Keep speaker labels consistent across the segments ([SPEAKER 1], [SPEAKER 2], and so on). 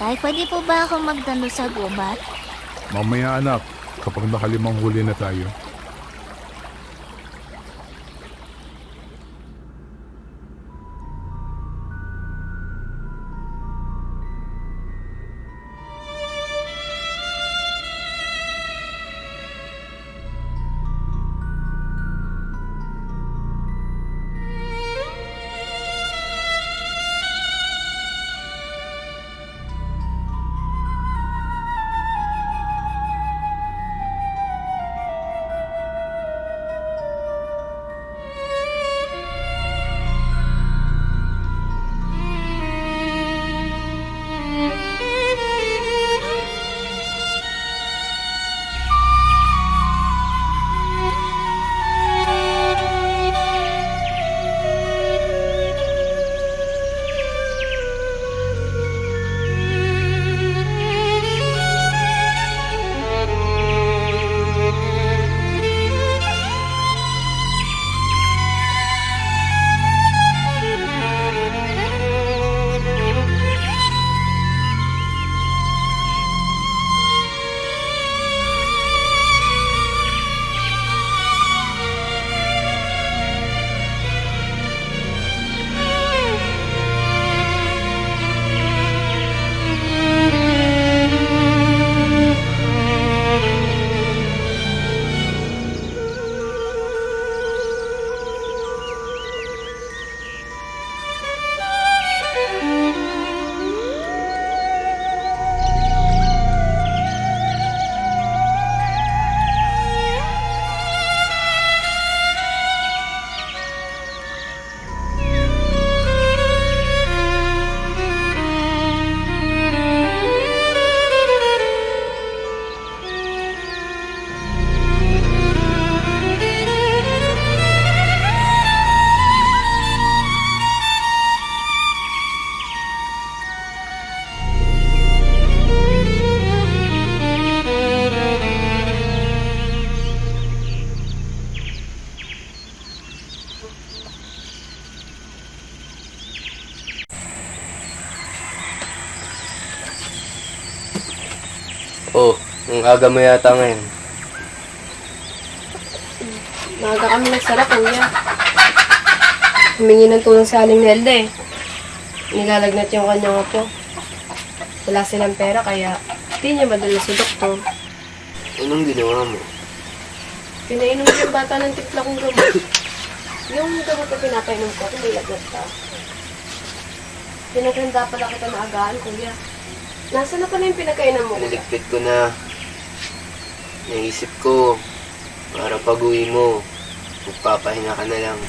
[SPEAKER 1] Tay, pwede po ba akong magdalo sa gubat?
[SPEAKER 2] Mamaya anak, kapag nakalimang huli na tayo.
[SPEAKER 3] Oh, ang aga mo yata ngayon.
[SPEAKER 4] Maaga kami nagsara, kuya. Humingi ng tulong sa Aling Nelda eh. Nilalagnat yung kanyang apo. Wala silang pera kaya hindi niya madala sa doktor.
[SPEAKER 3] Anong ginawa mo?
[SPEAKER 4] Pinainom ko yung bata ng timpla kong gamot. Yung gamot na pinapainom ko, kung may lagnat ka. Pinaghanda pala kita na agaan, kuya. Nasaan na pala yung pinagkainan mo?
[SPEAKER 3] Naligpit ko na. Naisip ko, para pag-uwi mo, magpapahinga ka na lang.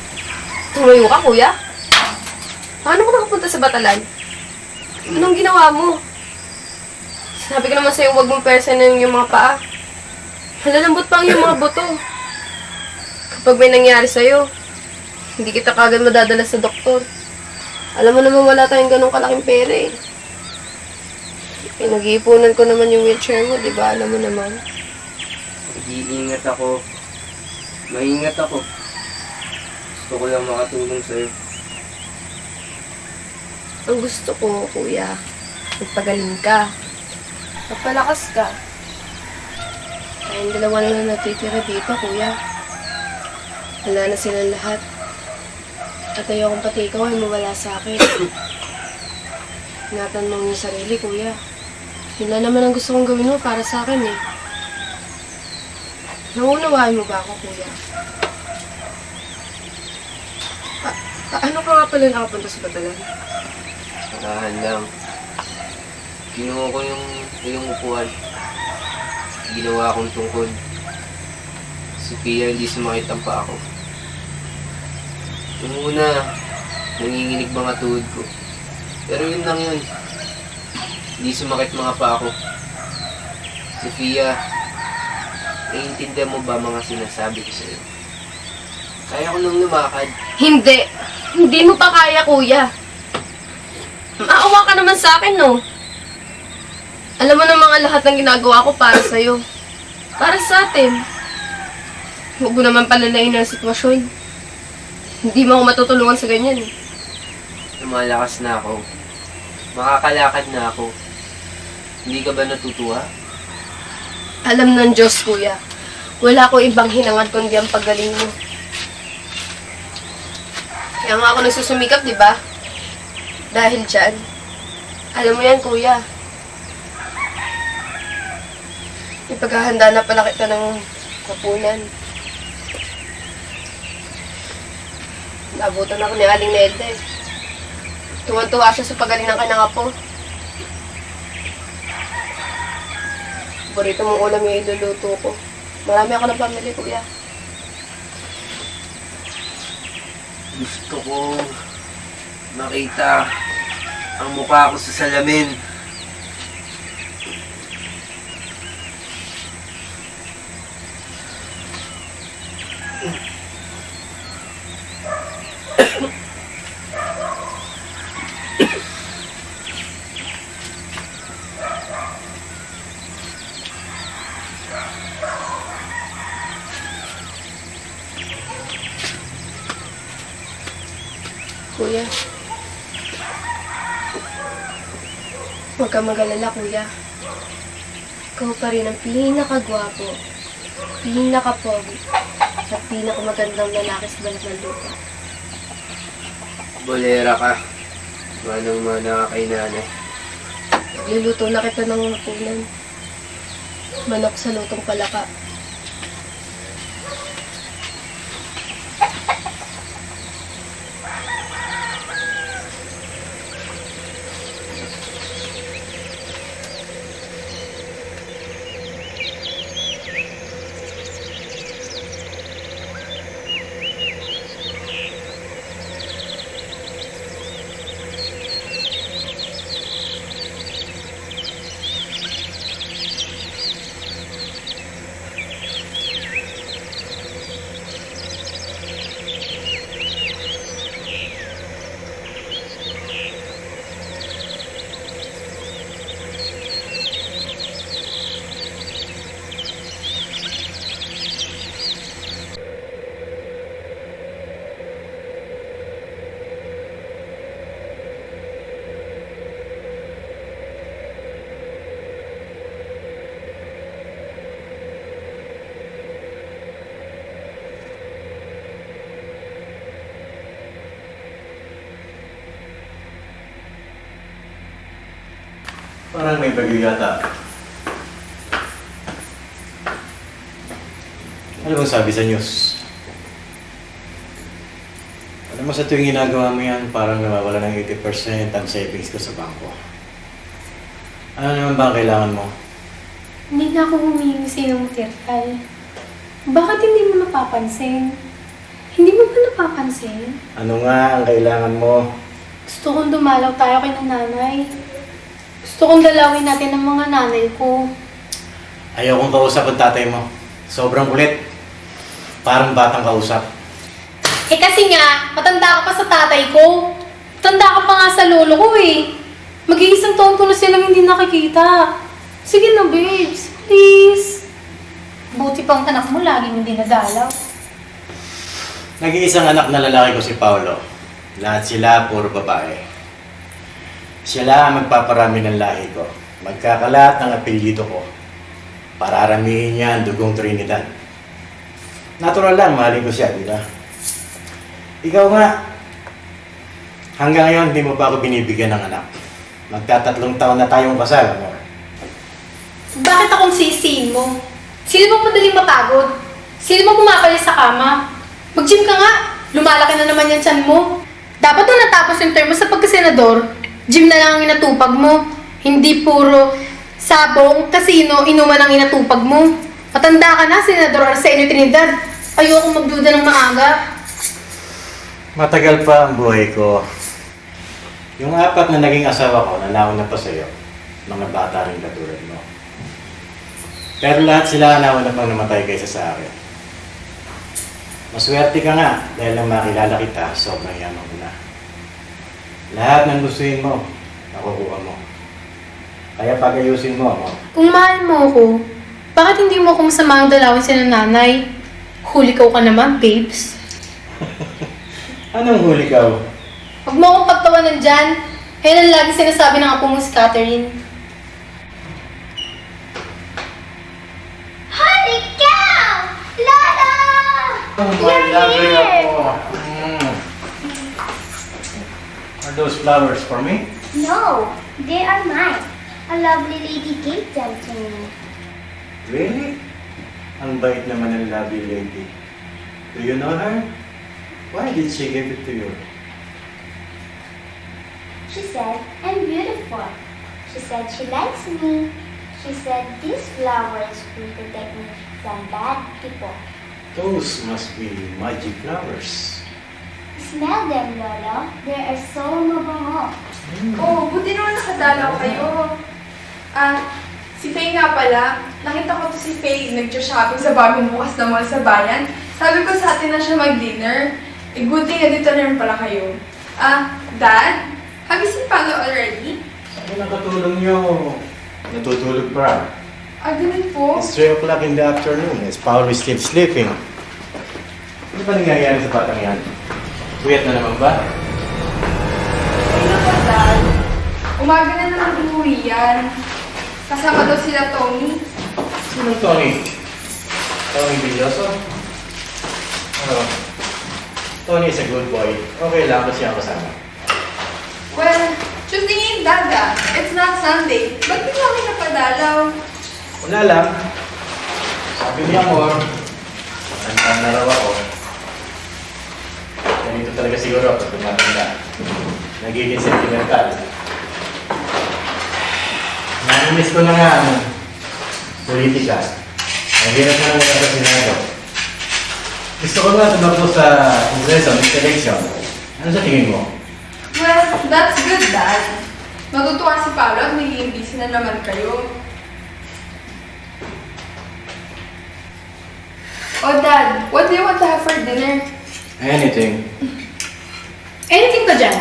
[SPEAKER 4] Tumayo ka, kuya? Paano ko nakapunta sa Batalan? Anong ginawa mo? Sabi ko naman sa'yo, huwag mong persanin yung mga paa. Malalambot pang yung mga buto. Kapag may nangyari sa'yo, hindi kita kagad madadala sa doktor. Alam mo naman wala tayong ganong kalaking pera eh. Pinag-iipunan ko naman yung wheelchair mo, di ba? Alam mo naman.
[SPEAKER 3] Mag-iingat ako. Maingat ako. Gusto ko lang makatulong sa'yo.
[SPEAKER 4] Ang gusto ko, kuya, magpagaling ka. Magpalakas ka. Kayong dalawa na natitira dito, kuya. Wala na silang lahat. At ayokong pati ikaw ay mawala sa akin. Ingatan mo yung sarili, kuya. Yun lang naman ang gusto kong gawin mo para sa akin eh. Nauunawaan mo ba ako, kuya? Ano ka nga pala nakapunta sa Batalan?
[SPEAKER 3] Sarahan lang. Kinuha ko yung upuan. Ginawa akong tungkod. Si Pia hindi sumakit ang paa ko. Yung una, nanginginig mga tuhod ko. Pero yun lang yun. Hindi sumakit mga paa ko. Si Pia, naiintindihan mo ba mga sinasabi ko sa'yo? Kaya ko nang lumakad.
[SPEAKER 4] Hindi! Hindi mo pa kaya, kuya. Maawa ka naman sa akin, no? Alam mo na mga lahat ng ginagawa ko para sa'yo. Para sa atin. Huwag mo naman palalain ang sitwasyon. Hindi mo ako matutulungan sa ganyan.
[SPEAKER 3] Lumalakas na ako. Makakalakad na ako. Hindi ka ba natutuwa?
[SPEAKER 4] Alam ng Diyos, kuya. Wala ko ibang hinangad kundi ang paggaling mo. Kaya nga ako nagsusumikap, di ba? Dahil dyan. Alam mo yan, kuya. Ipaghahanda na pala kita ng kapunan. Naabutan ako ni Aling Nelda eh. Tuwan-tuwa siya sa pagaling ng kanyang apo. Paborito mong ulam yung iluluto ko. Marami ako ng pamilya, kuya.
[SPEAKER 3] Gusto kong makita ang mukha ko sa salamin.
[SPEAKER 4] Kuya. Huwag kang mag-alala, kuya. Ikaw pa rin ang pinakagwapo, pinakapogi, at pinakamagandang lalaki sa balat ng lupa.
[SPEAKER 3] Bolera ka. Manang-mana ka kay nanay.
[SPEAKER 4] Luluto na kita ng hapunan. Manok sa lutong palaka.
[SPEAKER 5] Parang may bagyo yata. Ano bang sabi sa news? Alam mo, sa tuwing ginagawa mo yan, parang nawawala ng 80% ang savings ko sa bangko. Ano naman ba ang kailangan mo?
[SPEAKER 6] Hindi na ako humingi sa'yo ng material. Bakit hindi mo napapansin? Hindi mo ba napapansin?
[SPEAKER 5] Ano nga ang kailangan mo?
[SPEAKER 6] Gusto kong dumalaw tayo kay nanay. Gusto kong dalawin natin ang mga nanay ko.
[SPEAKER 5] Ayaw kong kausap ang tatay mo. Sobrang kulit. Parang batang kausap.
[SPEAKER 6] Eh kasi nga, matanda ka pa sa tatay ko. Matanda ka pa nga sa lolo ko eh. Mag-iisang taon ko na silang hindi nakikita. Sige na babes, please. Buti pang anak mo laging hindi nadalaw.
[SPEAKER 5] Nag-iisang anak na lalaki ko si Paolo. Lahat sila puro babae. Sila ang magpaparami ng lahi ko. Magkakalat ng apelyido ko. Para aramihin niya ang dugong Trinidad. Natural lang, mahalin ko siya, di ba? Ikaw nga, hanggang ngayon hindi mo pa ako binibigyan ng anak. Magtatatlong taon na tayong kasal, amor.
[SPEAKER 6] Bakit akong sisihin mo? Sino bang madaling mapagod? Sino bang pumapalis sa kama? Mag-gym ka nga. Lumalaki na naman yung tiyan mo. Dapat nung natapos yung term mo sa pagkasenador, gym na lang ang inatupag mo. Hindi puro sabong, kasino, inuman ang inatupag mo. Matanda ka na, Senador Arsenio Trinidad. Ayoko magduda ng maaga.
[SPEAKER 5] Matagal pa ang buhay ko. Yung 4 na naging asawa ko, nanaon na pa sa'yo. Mga bata rin katulad mo. Pero lahat sila nauna na pang namatay kaysa sa akin. Maswerte ka nga dahil nang makilala kita, sobrang yaman ko na. Lahat ng gustuhin mo, nakukuha mo. Kaya pag-ayusin mo, mo.
[SPEAKER 6] Kung mahal mo ako, bakit hindi mo akong masamang dalawin sa nanay? Hulikaw ka naman, babes.
[SPEAKER 5] Anong huli ka?
[SPEAKER 6] Huwag mo akong pagtawanan dyan. Yan ang lagi sinasabi ng apo mo si Catherine.
[SPEAKER 5] Oh, my lovely ako. Are those flowers for me?
[SPEAKER 1] No, they are mine. A lovely lady gave them to me.
[SPEAKER 5] Really? Ang bait naman ng lovely lady. Do you know her? Why did she give it to you?
[SPEAKER 1] She said, I'm beautiful. She said she likes me. She said these flowers will protect me from bad people.
[SPEAKER 5] Those must be magic flowers.
[SPEAKER 1] Smell them, Lolo. They are so mabango.
[SPEAKER 4] Oh, buti naman nakadalaw kayo. Si Faye nga pala, nakita ko to si Faye nag-shopping sa bagong bukas na mall sa bayan. Sabi ko sa atin na siya mag-dinner. Good thing na dito na rin pala kayo. Dad, have you seen Paolo already?
[SPEAKER 5] Sabi ng katulong niyo, natutulog pa.
[SPEAKER 4] Ganun po.
[SPEAKER 5] It's 3 o'clock in the afternoon. Is Paolo still sleeping? Ano ba nangyayari sa batang yan? Puyat na naman ba?
[SPEAKER 4] Ano ba, Dad? Umaga na naman umuwi yan. Kasama daw sila Tony.
[SPEAKER 5] Sinong Tony? Tony Villoso? Oh. Tony is a good boy. Okay lang ba siya kasama?
[SPEAKER 4] Well, Tuesday ngayon, Dada. It's not Sunday. Ba't bigla kami napadalaw?
[SPEAKER 5] Wala lang. Sabi niya mo, matandang na raw ako. Ganito talaga siguro pag tumatanda. Nagiging sentimental. Namiss ko na nga ang politika. Ang hirap na nga sa Senado. Gusto ko nga tumakbo sa Kongreso next election. Ano sa tingin mo?
[SPEAKER 4] Well, that's good, Dad. Matutuwa si Paolo at magiging busy na naman kayo. Oh, Dad, what do you want to have for dinner?
[SPEAKER 5] Anything.
[SPEAKER 6] Anything ka dyan?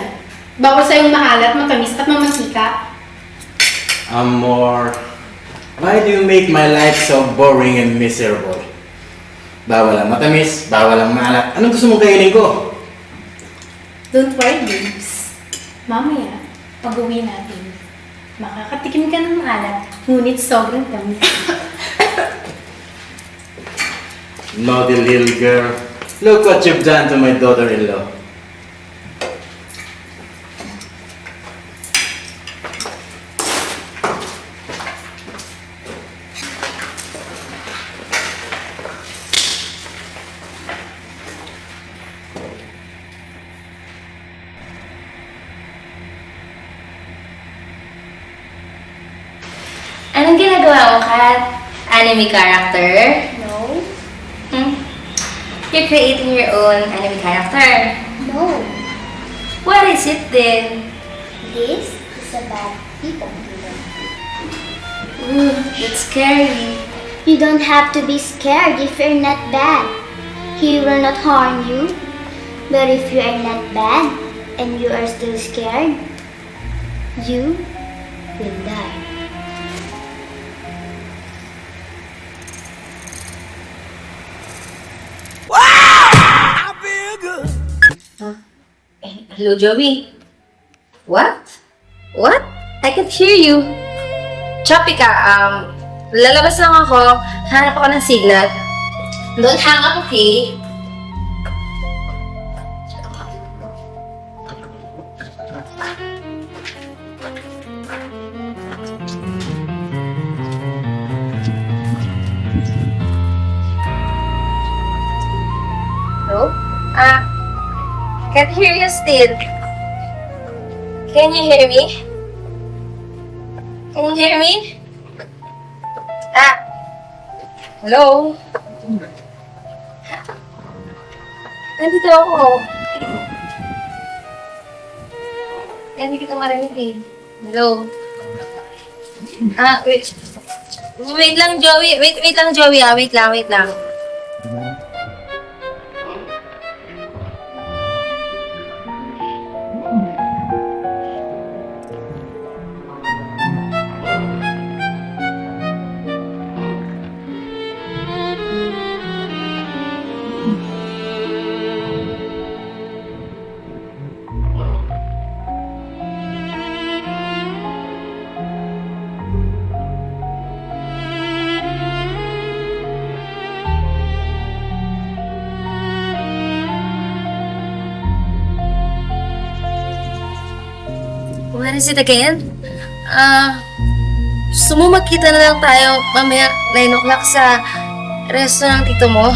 [SPEAKER 6] Bawal sa'yong maalat, matamis at mamasika.
[SPEAKER 5] Amor, why do you make my life so boring and miserable? Bawal ang matamis, bawal ang maalat. Anong gusto mong kainin ko?
[SPEAKER 6] Don't worry, babes. Mamaya, pag-uwi natin, makakatikim ka ng maalat, ngunit sobrang tamis.
[SPEAKER 5] Naughty little girl. Look what you've done to my daughter-in-law.
[SPEAKER 7] Anong ginagawa mo, Kat? Anime character?
[SPEAKER 1] No,
[SPEAKER 7] You're creating your own anime character.
[SPEAKER 1] no.
[SPEAKER 7] What is it then?
[SPEAKER 1] This is a bad people.
[SPEAKER 7] Ooh, that's scary.
[SPEAKER 1] You don't have to be scared if you're not bad. He will not harm you. But if you are not bad and you are still scared, you will die.
[SPEAKER 7] Hello, Joey. What? What? I can't hear you. Choppy ka, lalabas lang ako. Hanap ako ng signal. Don't hang up, okay? Hello? Can't hear you still. Can you hear me? Can you hear me? Hello? Nandito ako. Hindi kita marinig eh. Hello? Wait. Wait lang, Joey. Wait lang, Joey. Wait lang. is it again? Gusto mo magkita na lang tayo mamaya 9 o'clock sa resto ng tito mo?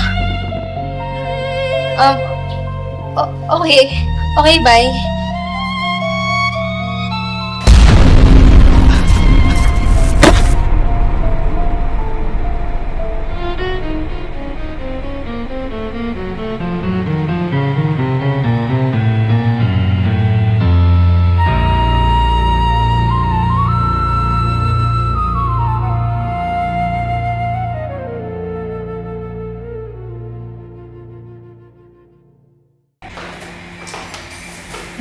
[SPEAKER 7] Okay. Okay, bye.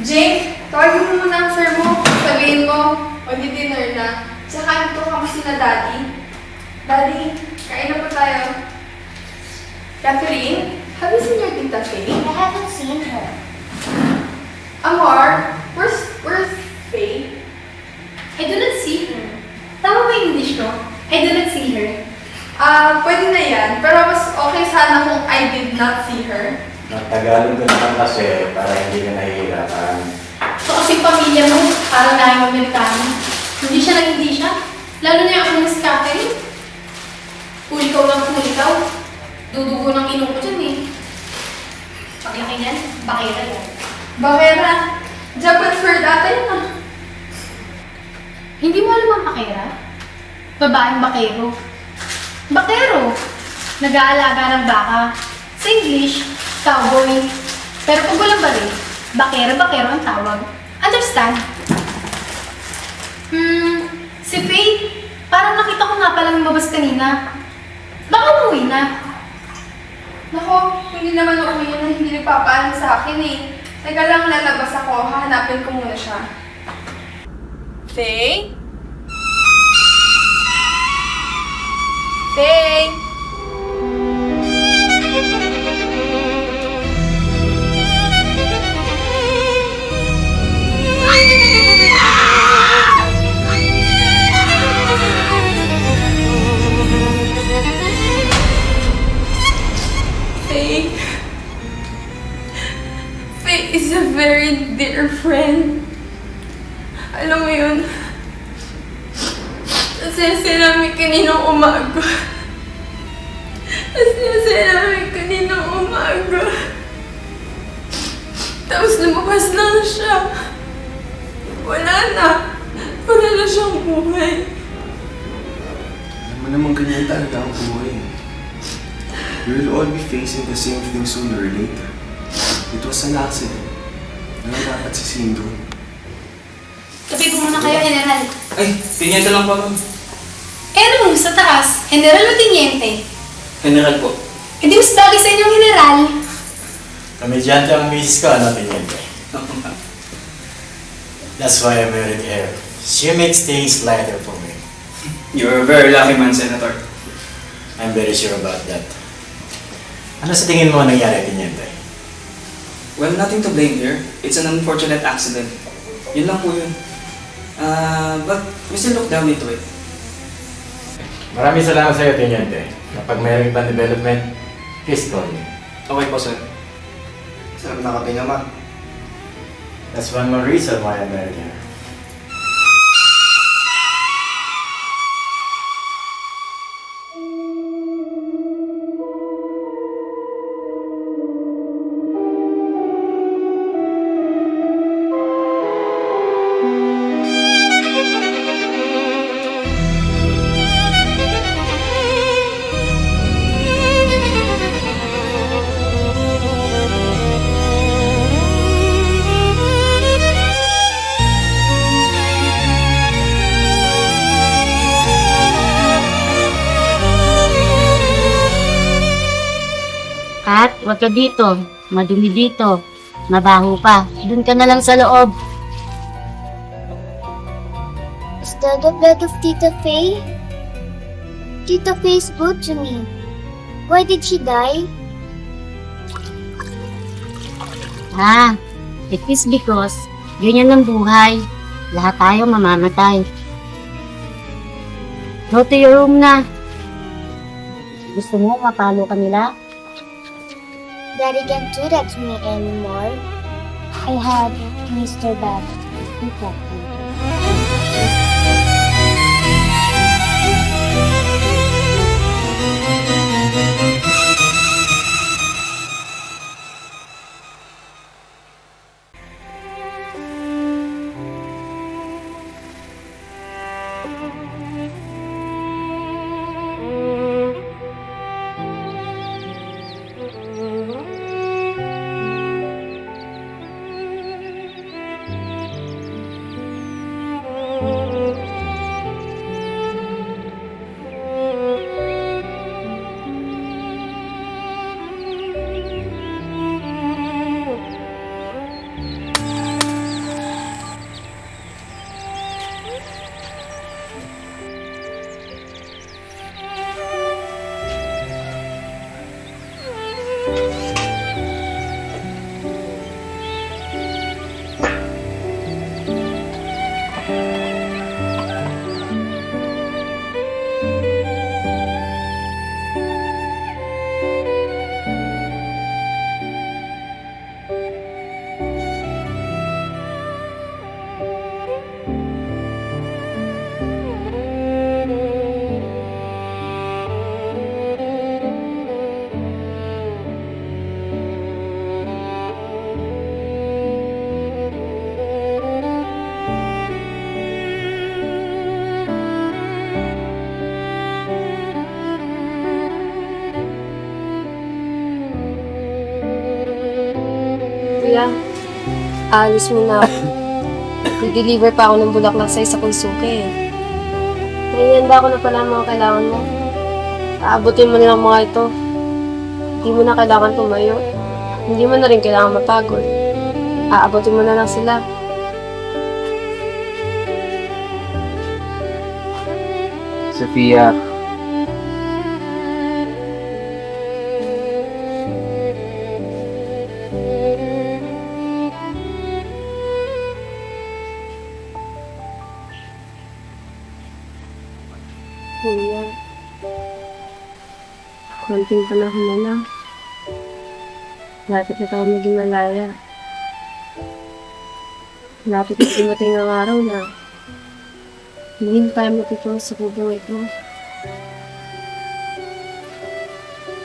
[SPEAKER 4] Jane, tawagin mo muna ang sir mo. Sabihin mo, mag-dinner na. Tsaka ito kami sila daddy. Daddy, kain na po tayo. Catherine, have you seen your tita Faye?
[SPEAKER 1] I haven't seen her.
[SPEAKER 4] Amor, where's Faye?
[SPEAKER 6] I do not see her. Tama ba yung English ko? I do not see her.
[SPEAKER 4] Pwede na yan. Pero mas okay sana kung I did not see her.
[SPEAKER 5] Nagtagalog ka naman kasi para hindi ka nahihirapan.
[SPEAKER 6] So kasi pamilya mo, parang na Amerikano. Hindi siya nang hindi siya. Lalo na yung ako na si Catherine. Pulikaw lang pulikaw. Dudugo ng ilong ko dyan eh. Paglaki niyan, bakera yan.
[SPEAKER 4] Bakera, Japanese word ata yun ah.
[SPEAKER 6] Hindi mo alam ang bakera? Babaeng bakero. Bakero! Nag-aalaga ng baka. Sa English, cowboy. Pero pag walang baril, bakero ang tawag. Understand? Si Faye, parang nakita ko nga palang lumabas kanina. Baka umuwi na.
[SPEAKER 4] Nako, hindi naman uuwi na hindi nagpapaalam sa akin eh. Teka lang, lalabas ako. Hahanapin ko muna siya. Faye? Faye? Faye? Faye is a very dear friend. Alam mo yun, nasasaya namin kaninang umaga. Tapos lumabas lang siya. Wala na. Wala na siyang buhay.
[SPEAKER 8] Alam mo naman ganyan talaga ang buhay. We will all be facing the same thing sooner or later. It was an accident. Walang dapat sisihin doon.
[SPEAKER 6] Tabi ko muna kayo, General.
[SPEAKER 9] Ay, pinyente lang po, ma'am.
[SPEAKER 6] Ano, sa taas, General o Tiniente?
[SPEAKER 9] General po.
[SPEAKER 6] E di mas bagay sa inyong General.
[SPEAKER 5] Komedyante ang misis ko, ano, Tiniente? That's why I married her. She makes things lighter for me.
[SPEAKER 9] You're a very lucky man, Senator.
[SPEAKER 5] I'm very sure about that. Ano sa tingin mo nangyari, Tiniente?
[SPEAKER 9] Well, nothing to blame here. It's an unfortunate accident. Yun lang po yun. But we still look down into it.
[SPEAKER 5] Maraming salamat sa iyo, Tiniente. Kapag mayroong ibang development, please call me.
[SPEAKER 9] Okay po, sir.
[SPEAKER 8] Sarap na kape naman.
[SPEAKER 5] That's one more reason why I married her.
[SPEAKER 10] At wag ka dito, madumi dito, mabaho pa. Doon ka na lang sa loob.
[SPEAKER 1] Is that the blood of Tita Faye? Tita Faye is good to me. Why did she die?
[SPEAKER 10] It is because ganyan ang buhay. Lahat tayo mamamatay. Go to your room na. Gusto mo mapalo ka nila?
[SPEAKER 1] Daddy can't do that to me anymore. I have Mr. Bad. Look at me.
[SPEAKER 4] Kuya, aalis muna ako. I-deliver pa ako ng bulaklak sa isa kong suki eh. Naiihanda ko na pala ang mga kailangan mo. Aabutin mo na lang mga ito. Hindi mo na kailangan tumayo. Hindi mo na rin kailangan mapagod. Aabutin mo na lang sila.
[SPEAKER 3] Sophia,
[SPEAKER 4] Kuya, konting panahon na lang. Lapit na tayo maging malaya. Lapit na dumating ang araw na hindi na tayo matutulog sa kubong ito.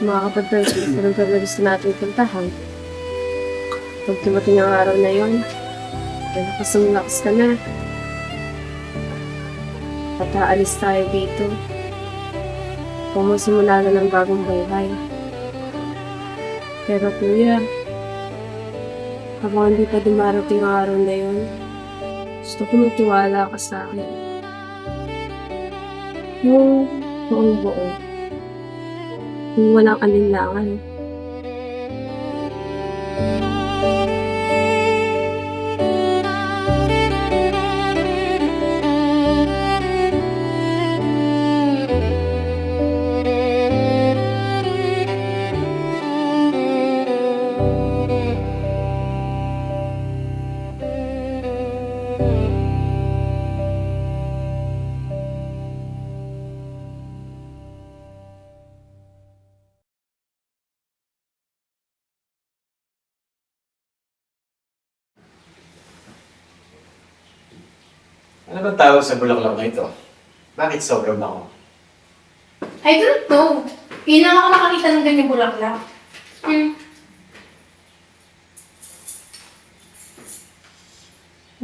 [SPEAKER 4] Makakapag-turns sa lugar na gusto natin puntahan. Pag dumating ang araw na yon, lakas ka na. At aalis tayo dito. Pumusimula na ng bagong buhay. Pero kuya, habang hindi pa dumarating ang araw na yun, gusto ko magtiwala ka sa akin. Yung buong buo. Yung walang alinlangan.
[SPEAKER 5] Ano bang tawag sa bulaklak na ito? Bakit sobrang bango?
[SPEAKER 6] I don't know. Yun lang ako nakakita ng ganyang bulaklak.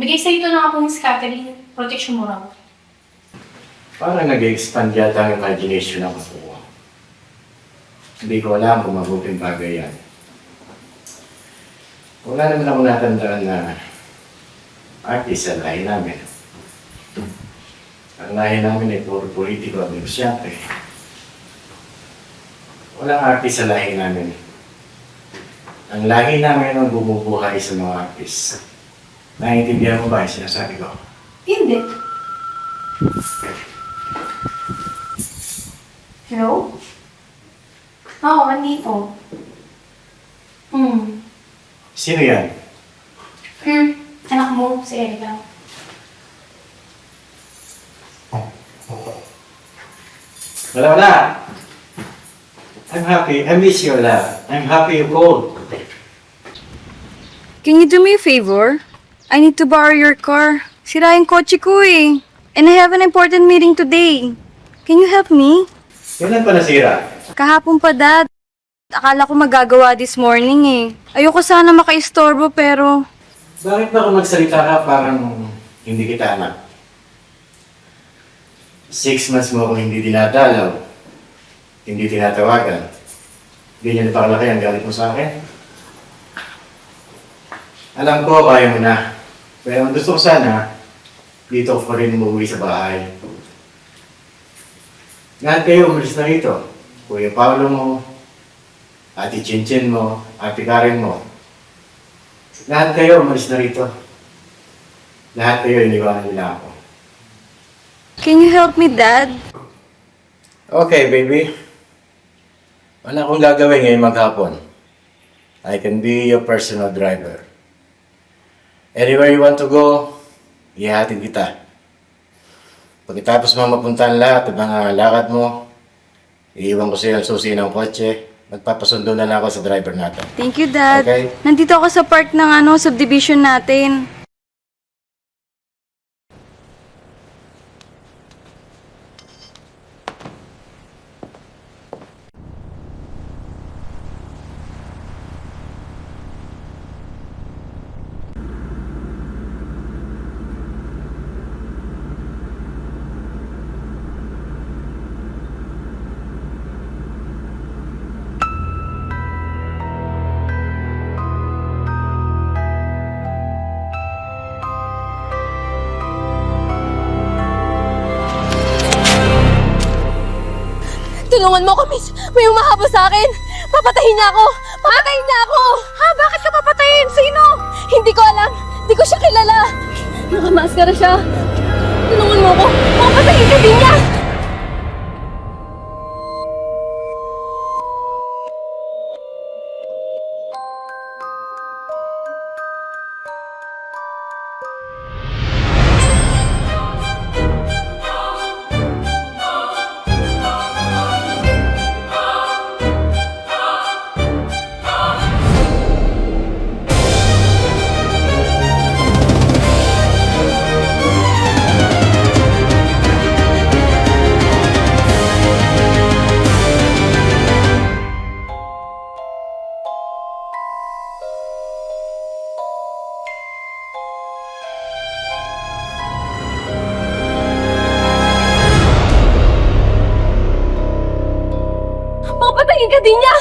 [SPEAKER 6] Bigay sa ito ng akong Miss Catherine. Protection mo raw.
[SPEAKER 5] Parang nag-expand yata ang imagination ng ako ko. Hindi ko alam kung mabuting bagay yan. Wala naman ako natandaan na artist sa lahi namin. Ang lahi namin ay puro politiko at negosyante. Walang artist sa lahi namin. Ang lahi namin ang bumubuhay sa mga artist. Naiintindihan mo ba yung sinasabi ko?
[SPEAKER 6] Hindi. Hello? Oo, andito.
[SPEAKER 5] Sino yan?
[SPEAKER 6] Anak mo, si Ella.
[SPEAKER 5] Wala. I'm happy. I miss you, love. I'm happy you called.
[SPEAKER 11] Can you do me a favor? I need to borrow your car. Sira yung kotse ko eh. And I have an important meeting today. Can you help me?
[SPEAKER 5] Kailan pa nasira?
[SPEAKER 11] Kahapon pa, Dad. Akala ko magagawa this morning eh. Ayoko sana makaistorbo pero...
[SPEAKER 5] Bakit ba kung magsalita ka parang hindi kita anak? 6 months mo akong hindi dinadalaw. Hindi tinatawagan. Ganyan na pakalaki ang galit mo sa akin. Alam ko, kaya mo na. Pero ang gusto ko sana, dito ko pa rin umuwi sa bahay. Lahat kayo umalis na rito. Kuya Paolo mo, Ate Chinchin mo, Ate Karen mo. Lahat kayo umalis na rito. Lahat kayo iniwanan nila ako.
[SPEAKER 11] Can you help me, Dad?
[SPEAKER 5] Okay, baby. Wala akong gagawin ngayon maghapon. I can be your personal driver. Anywhere you want to go, ihahatid kita. Pagkatapos mo mapuntahan lahat ng mga lakad mo, iiwan ko sa'yo ang susi ng kotse. Magpapasundo na lang ako sa driver natin.
[SPEAKER 11] Thank you, Dad.
[SPEAKER 5] Okay.
[SPEAKER 11] Nandito ako sa park ng subdivision natin.
[SPEAKER 7] Tulungan mo ako, miss. May umahabol sa akin. Papatayin niya ako. Papatayin niya ako. Ha? Bakit ka papatayin? Sino? Hindi ko alam. Hindi ko siya kilala. Nakamaskara siya. Tulungan mo ako. Papatayin ka din niya. Papatayin ka din niya.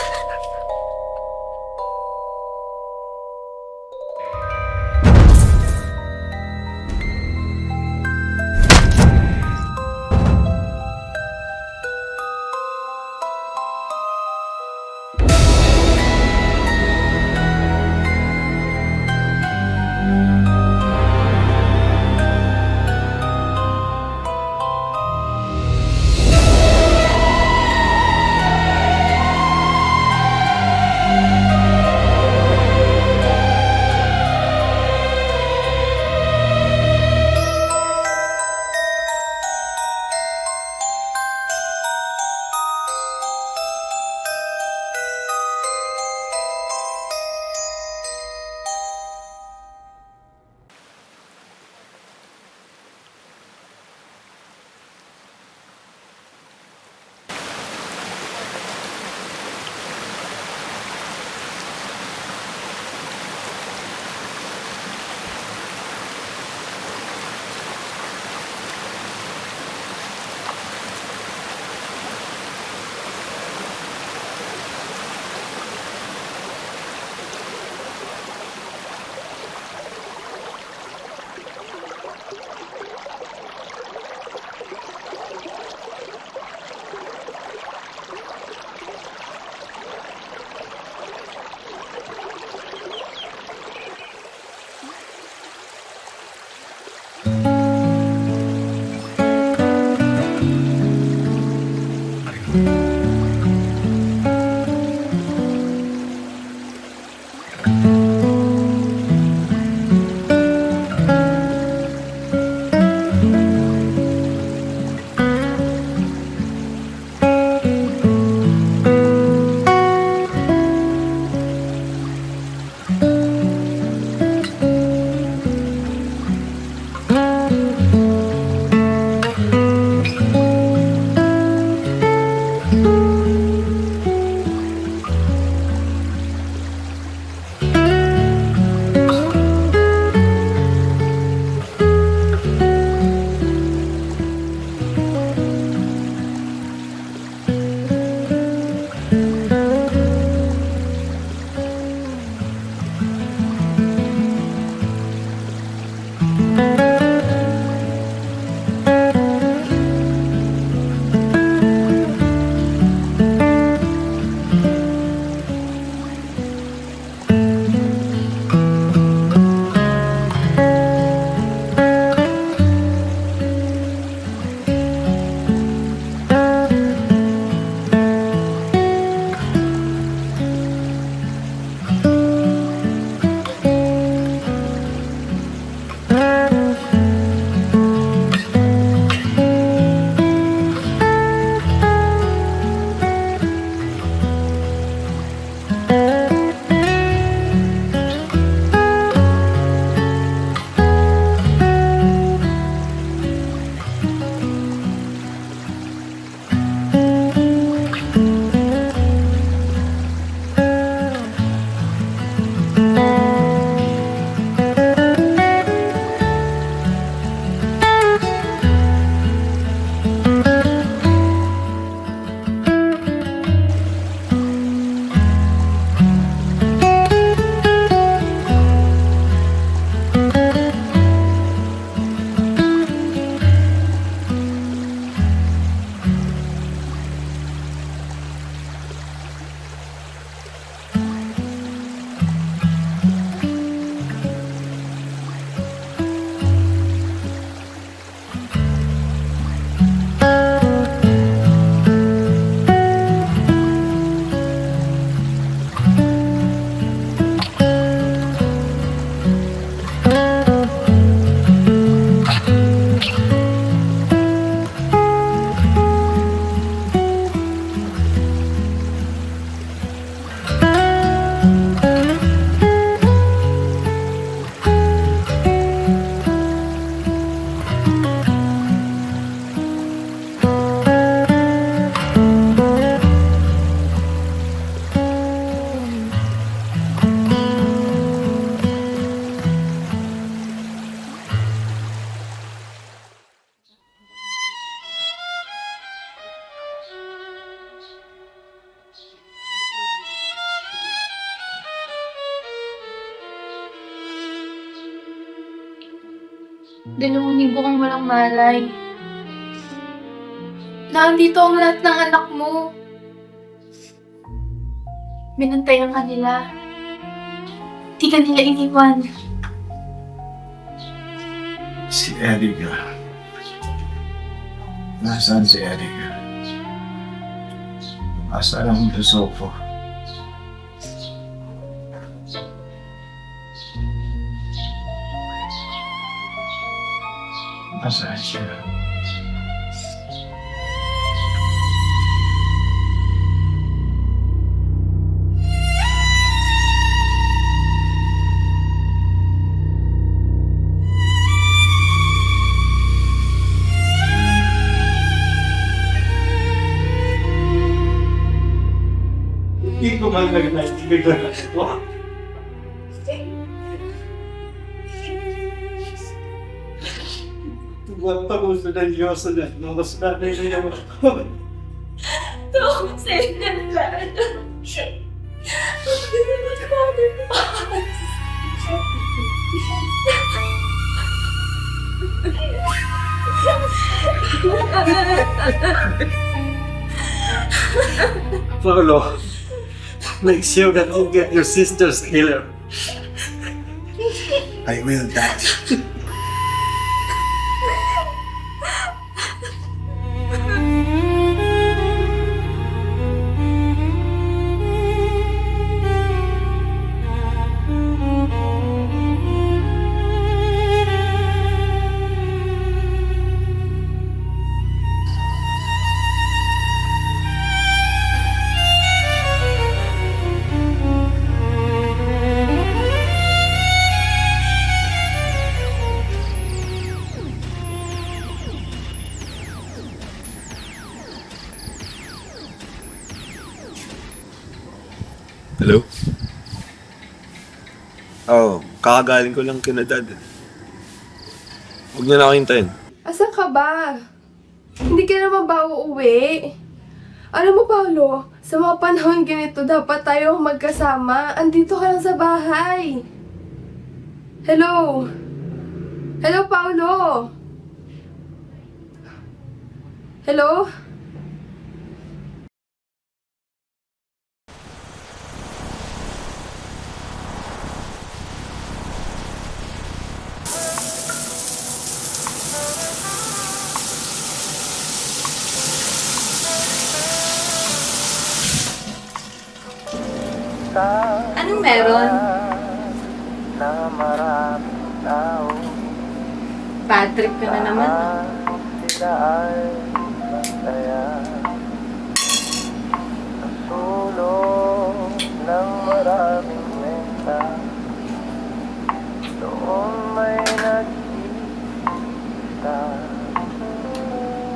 [SPEAKER 6] 2 linggo kang walang malay. Nandito ang lahat ng anak mo. Binantayan ka nila. Di ka nila iniwan.
[SPEAKER 8] Si Erika. Nasaan si Erika? Nasaan ang Lesofo? Nasaan siya? Hindi ko man nag-naibigan ako. Tuwag pa ko sa Diyos na mas nanay na naman ako. Paulo, make sure that you get your sister's killer. I will, Dad.
[SPEAKER 12] Hello? Oh, kakagaling ko lang kina Dad. Huwag niyo na ako hintayin.
[SPEAKER 4] Asan ka ba? Hindi ka naman ba uuwi? Alam mo, Paolo, sa mga panahon ganito, dapat tayo magkasama. Andito ka lang sa bahay. Hello? Hello, Paolo? Hello?
[SPEAKER 11] Anong meron? Bad trip ka na naman.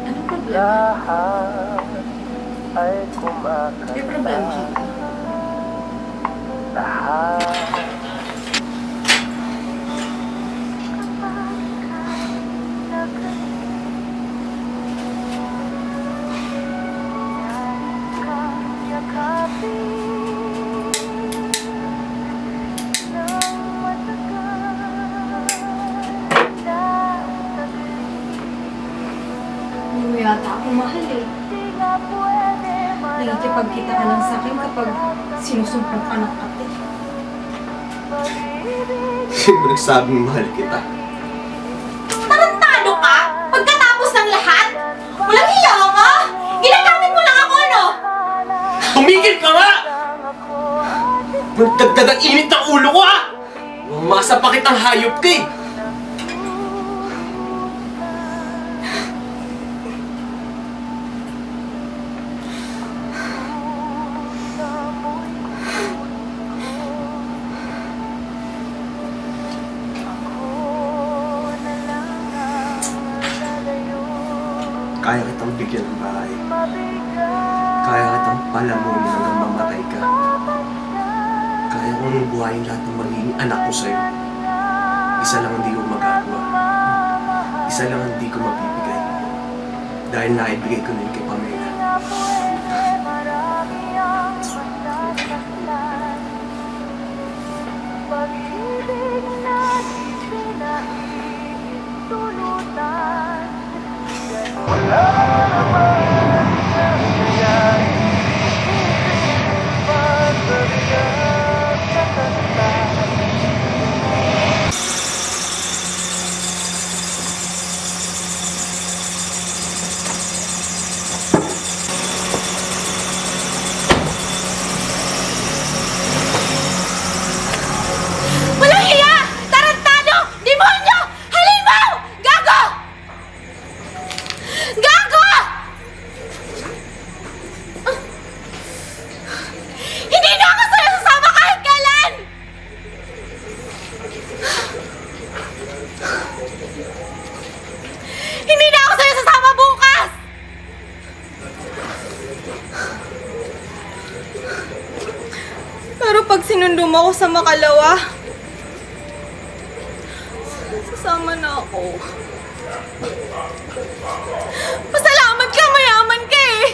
[SPEAKER 11] Anong problema? May problema ka? Hindi mo yata ako mahal eh. Nakikipagkita ka lang sa akin kapag sinusumpong ka ng ate.
[SPEAKER 8] Sino nagsabing mahal kita?
[SPEAKER 11] Tarantado ka? Pagkatapos ng lahat? Walang hiya ka? Ginagamit mo lang ako, no?
[SPEAKER 3] Tumigil ka nga! Magdagdag ang init ng ulo ko, ah! Mamasa pa kitang hayop ka eh!
[SPEAKER 8] Kaya kitang bigyan ng bahay. Kaya kitang palamunin hanggang mamatay ka. Kaya kong buhayin lahat ng magiging anak ko sa'yo. Isa lang hindi ko magagawa. Isa lang hindi ko mabibigay. Dahil naibigay ko na yun kay Pamela.
[SPEAKER 1] Pag-ibig natin pinait,
[SPEAKER 11] Pero pag sinundo mo ako sa Makalawa, sasama na ako. Pasalamat ka, mayaman ka eh!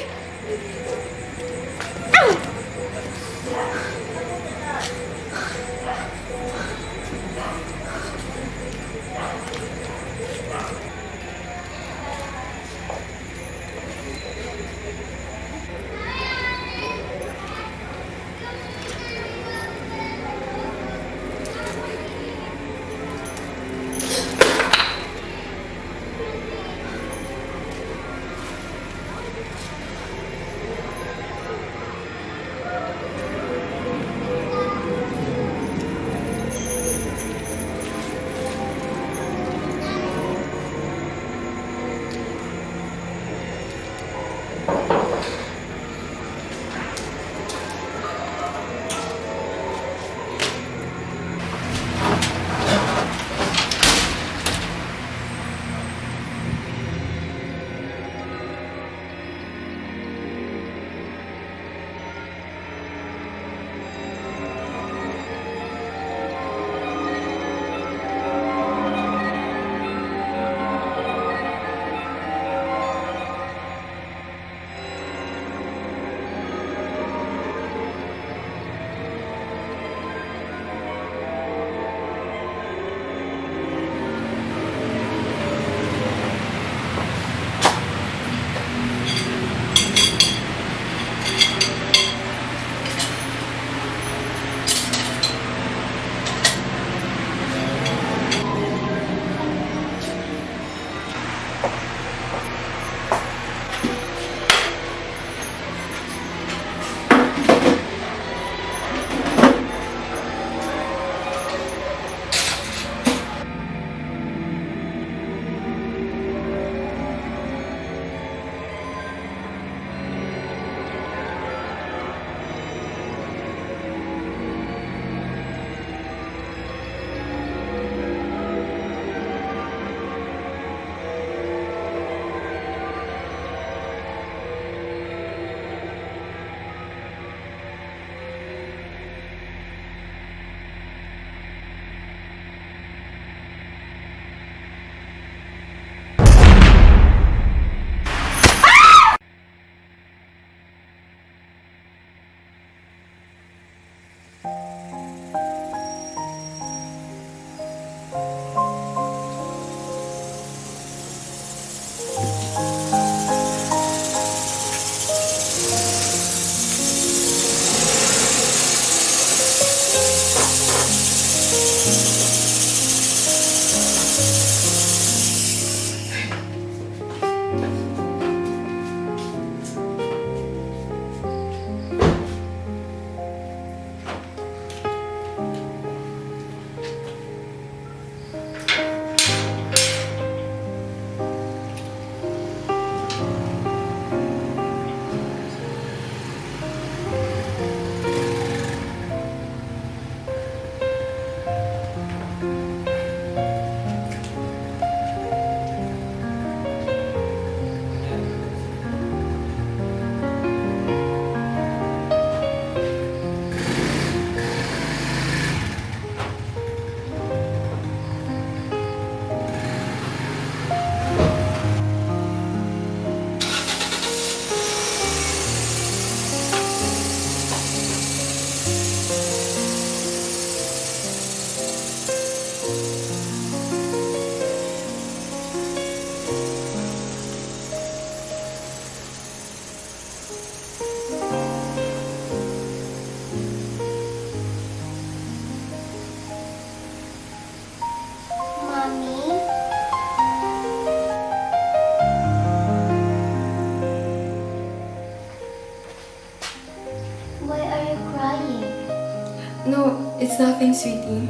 [SPEAKER 4] No, it's nothing, sweetie.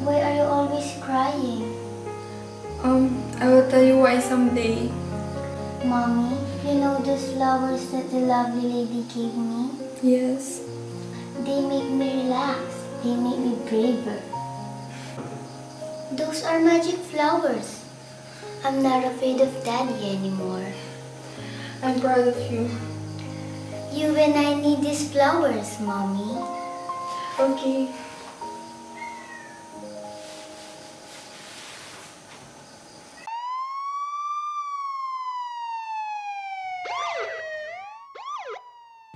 [SPEAKER 1] Why are you always crying?
[SPEAKER 4] I will tell you why someday.
[SPEAKER 1] Mommy, you know those flowers that the lovely lady gave me?
[SPEAKER 4] Yes.
[SPEAKER 1] They make me relax. They make me braver. Those are magic flowers. I'm not afraid of Daddy anymore.
[SPEAKER 4] I'm proud of you.
[SPEAKER 1] You and I need these flowers, Mommy.
[SPEAKER 4] Okay.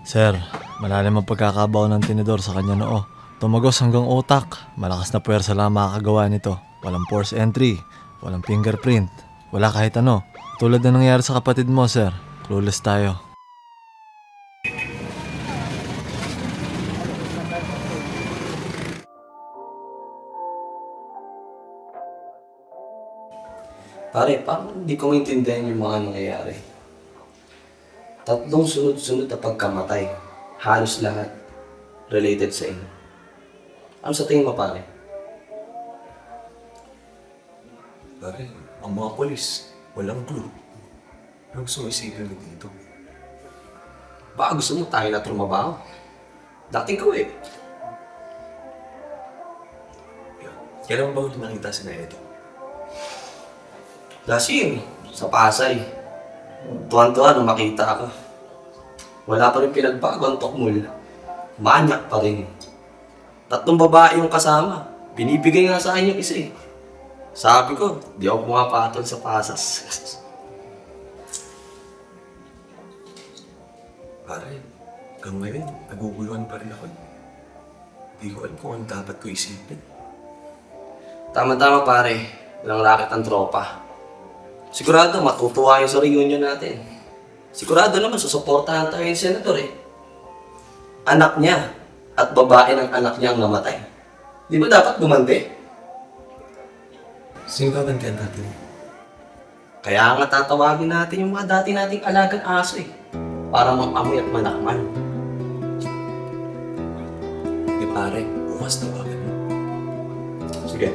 [SPEAKER 13] Sir, malalim ang pagkakabaw ng tinidor sa kanya noo. Tumagos hanggang utak. Malakas na puwersa lang makakagawa nito. Walang force entry, walang fingerprint, wala kahit ano. Tulad na nangyari sa kapatid mo, sir. Clueless tayo.
[SPEAKER 14] Pare, parang hindi ko maintindihan yung mga nangyayari. 3 sunod-sunod na pagkamatay. Halos lahat related sa inyo. Ano sa tingin mo, pare?
[SPEAKER 8] Pare, ang mga polis, walang clue. Ano gusto mo isipin mo dito?
[SPEAKER 14] Baka gusto mo tayo na trumabaho. Dating ko eh.
[SPEAKER 8] Kailan ba ulit nakita si Naeto?
[SPEAKER 14] Last year, sa Pasay. Tuwan-tuwa nung makita ako. Wala pa rin pinagbago ang tokmul. Manyak pa rin. 3 babae yung kasama. Binibigay nga sa akin yung isa eh. Sabi ko, di ako pumapatol sa pasas.
[SPEAKER 8] Pare, hanggang ngayon, naguguluhan pa rin ako. Hindi ko alam kung ano dapat ko isipin.
[SPEAKER 14] Tama-tama pare, walang racket ang tropa. Sigurado matutuwa yung sa reunion natin. Sigurado naman susuportahan tayo yung senador eh. Anak niya at babae ng anak niya ang namatay. Di ba dapat gumante?
[SPEAKER 8] Sino babantayan natin?
[SPEAKER 14] Kaya nga tatawagin natin yung mga dati nating alagang aso eh. Para mapamoy at manakman.
[SPEAKER 8] Pare, bukas tawagan mo.
[SPEAKER 14] Sige.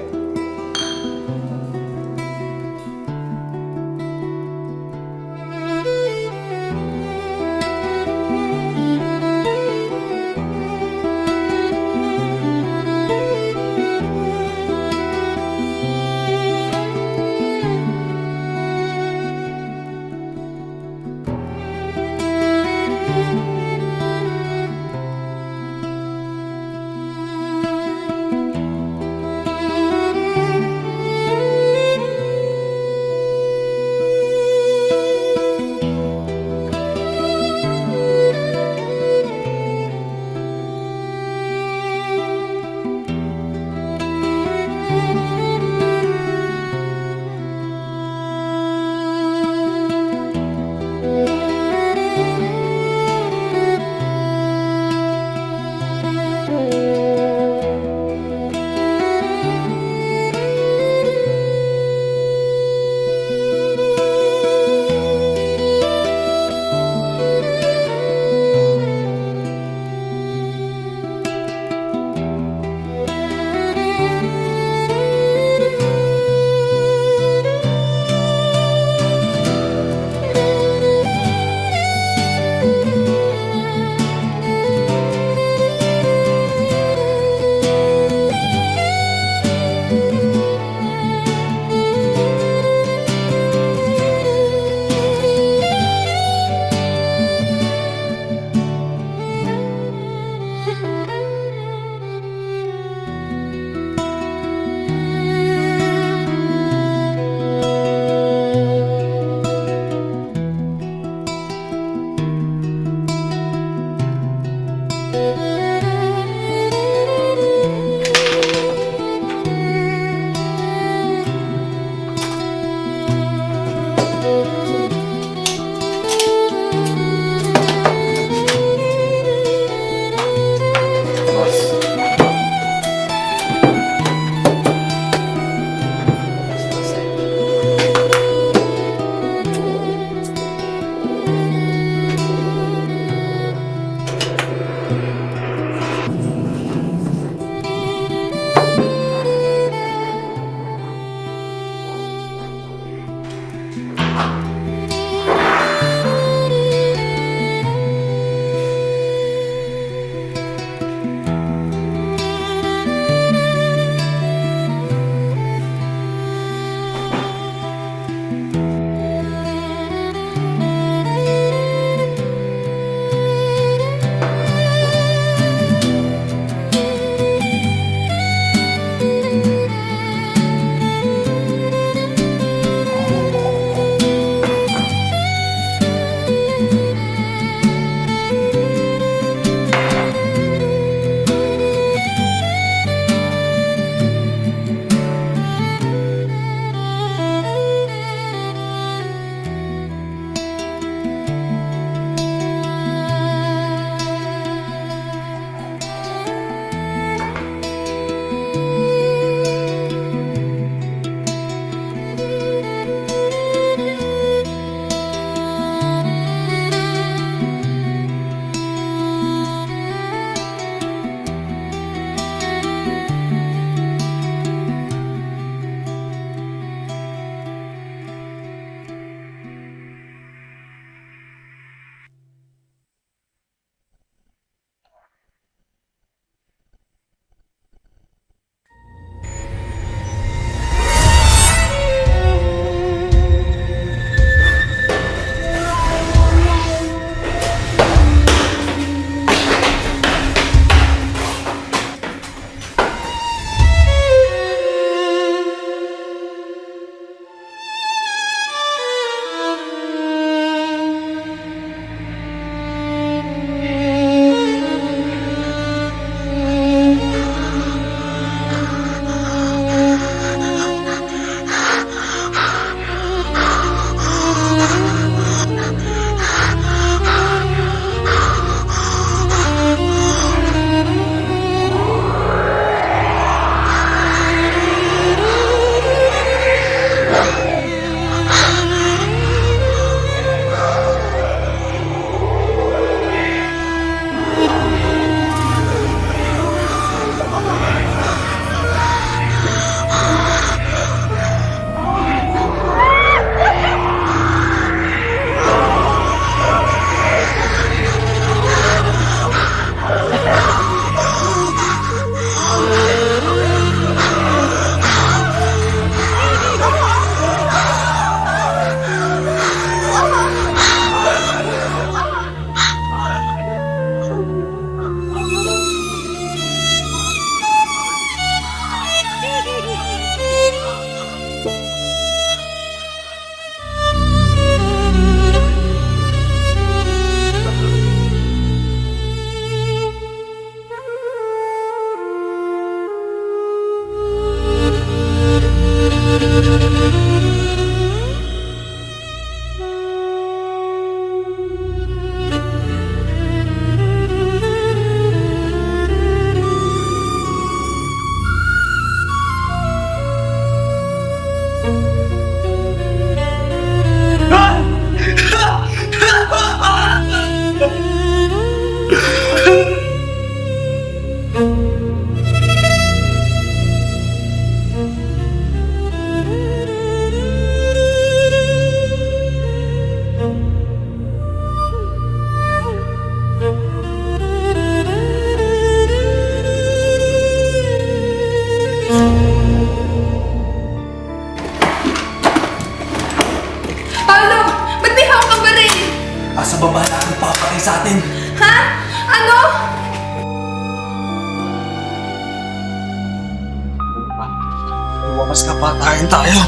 [SPEAKER 9] Tapos kapatayin tayo.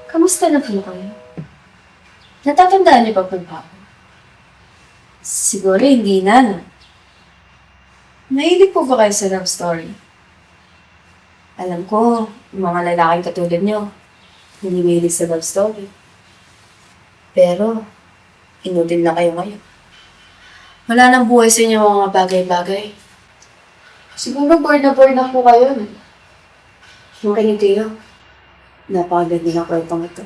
[SPEAKER 7] Kamusta na po kayo? Natatandaan niyo ba po ba ako? Siguro hindi na, no? Mahilig po ba kayo sa love story? Alam ko, yung mga lalaking katulad niyo, hindi mahilig sa love story. Pero, inutil na kayo ngayon. Wala nang buhay sa inyo mga bagay-bagay. Siguro bored na po kayo, no? Yung kanitiyo. Napakaganda ng kwentong ito.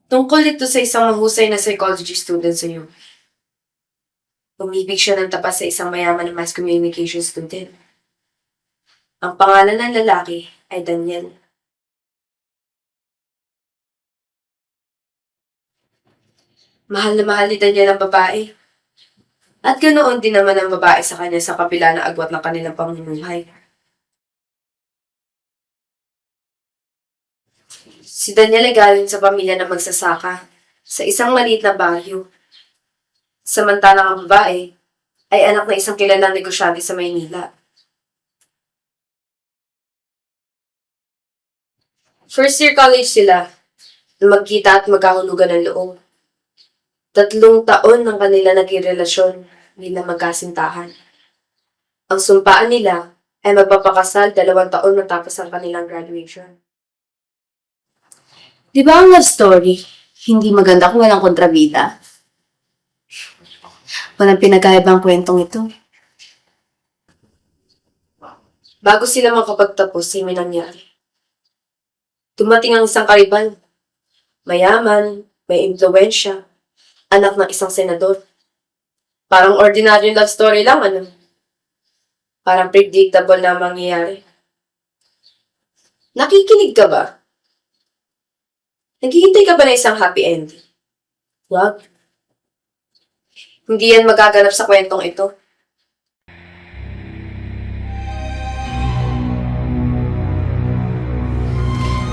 [SPEAKER 7] Tungkol ito sa isang mahusay na psychology student sa iyo. Umibig siya ng tapat sa isang mayaman na mass communication student. Ang pangalan ng lalaki ay Daniel. Mahal na mahal ni Daniel ang babae. At ganoon din naman ang babae sa kanya sa kabila ng agwat ng kanilang pamumuhay. Si Daniel ay galing sa pamilya na magsasaka sa isang maliit na baryo. Samantalang ang babae ay anak ng isang kilalang negosyante sa Maynila. First year college sila na magkita at magkahulugan ng loob. 3 taon ng kanila naging relasyon bilang magkasintahan. Ang sumpaan nila ay magpapakasal 2 taon matapos ang kanilang graduation. Di ba ang love story, hindi maganda kung walang kontrabida? Walang pinagkaibang kwentong ito. Bago sila makapagtapos, ay may nangyari. Dumating ang isang kariban. Mayaman, may impluwensya, anak ng isang senador. Parang ordinary love story lang, ano? Parang predictable na mangyayari. Nakikinig ka ba? Naghihintay ka ba na isang happy ending? Wag. Hindi yan magaganap sa kwentong ito.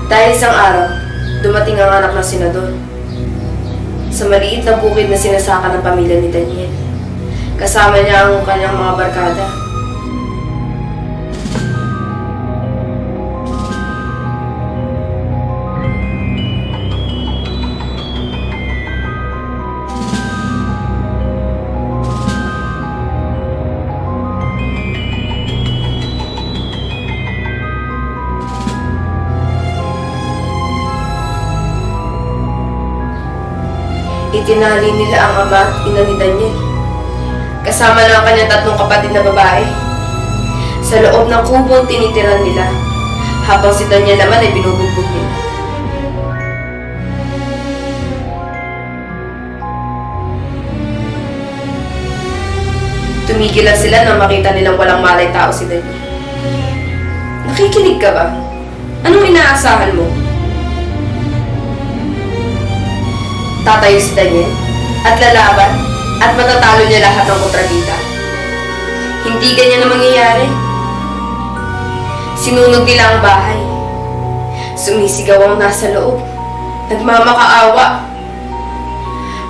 [SPEAKER 7] Dahil isang araw, dumating ang anak ng senador. Sa maliit na bukid na sinasaka ng pamilya ni Daniel. Kasama niya ang kanyang mga barkada. Itinali nila ang ama at ina ni Daniel. Kasama na ang kanyang 3 kapatid na babae. Sa loob ng kubong tinitiran nila, habang si Daniel naman ay binubugbog nila. Tumigil lang sila nang makita nilang walang malay tao si Daniel. Nakikinig ka ba? Anong inaasahan mo? Tatayo si Daniel at lalaban at matatalo niya lahat ng kontrabida. Hindi ganyan na mangyayari. Sinunog nila ang bahay. Sumisigaw ang nasa loob. Nagmamakaawa.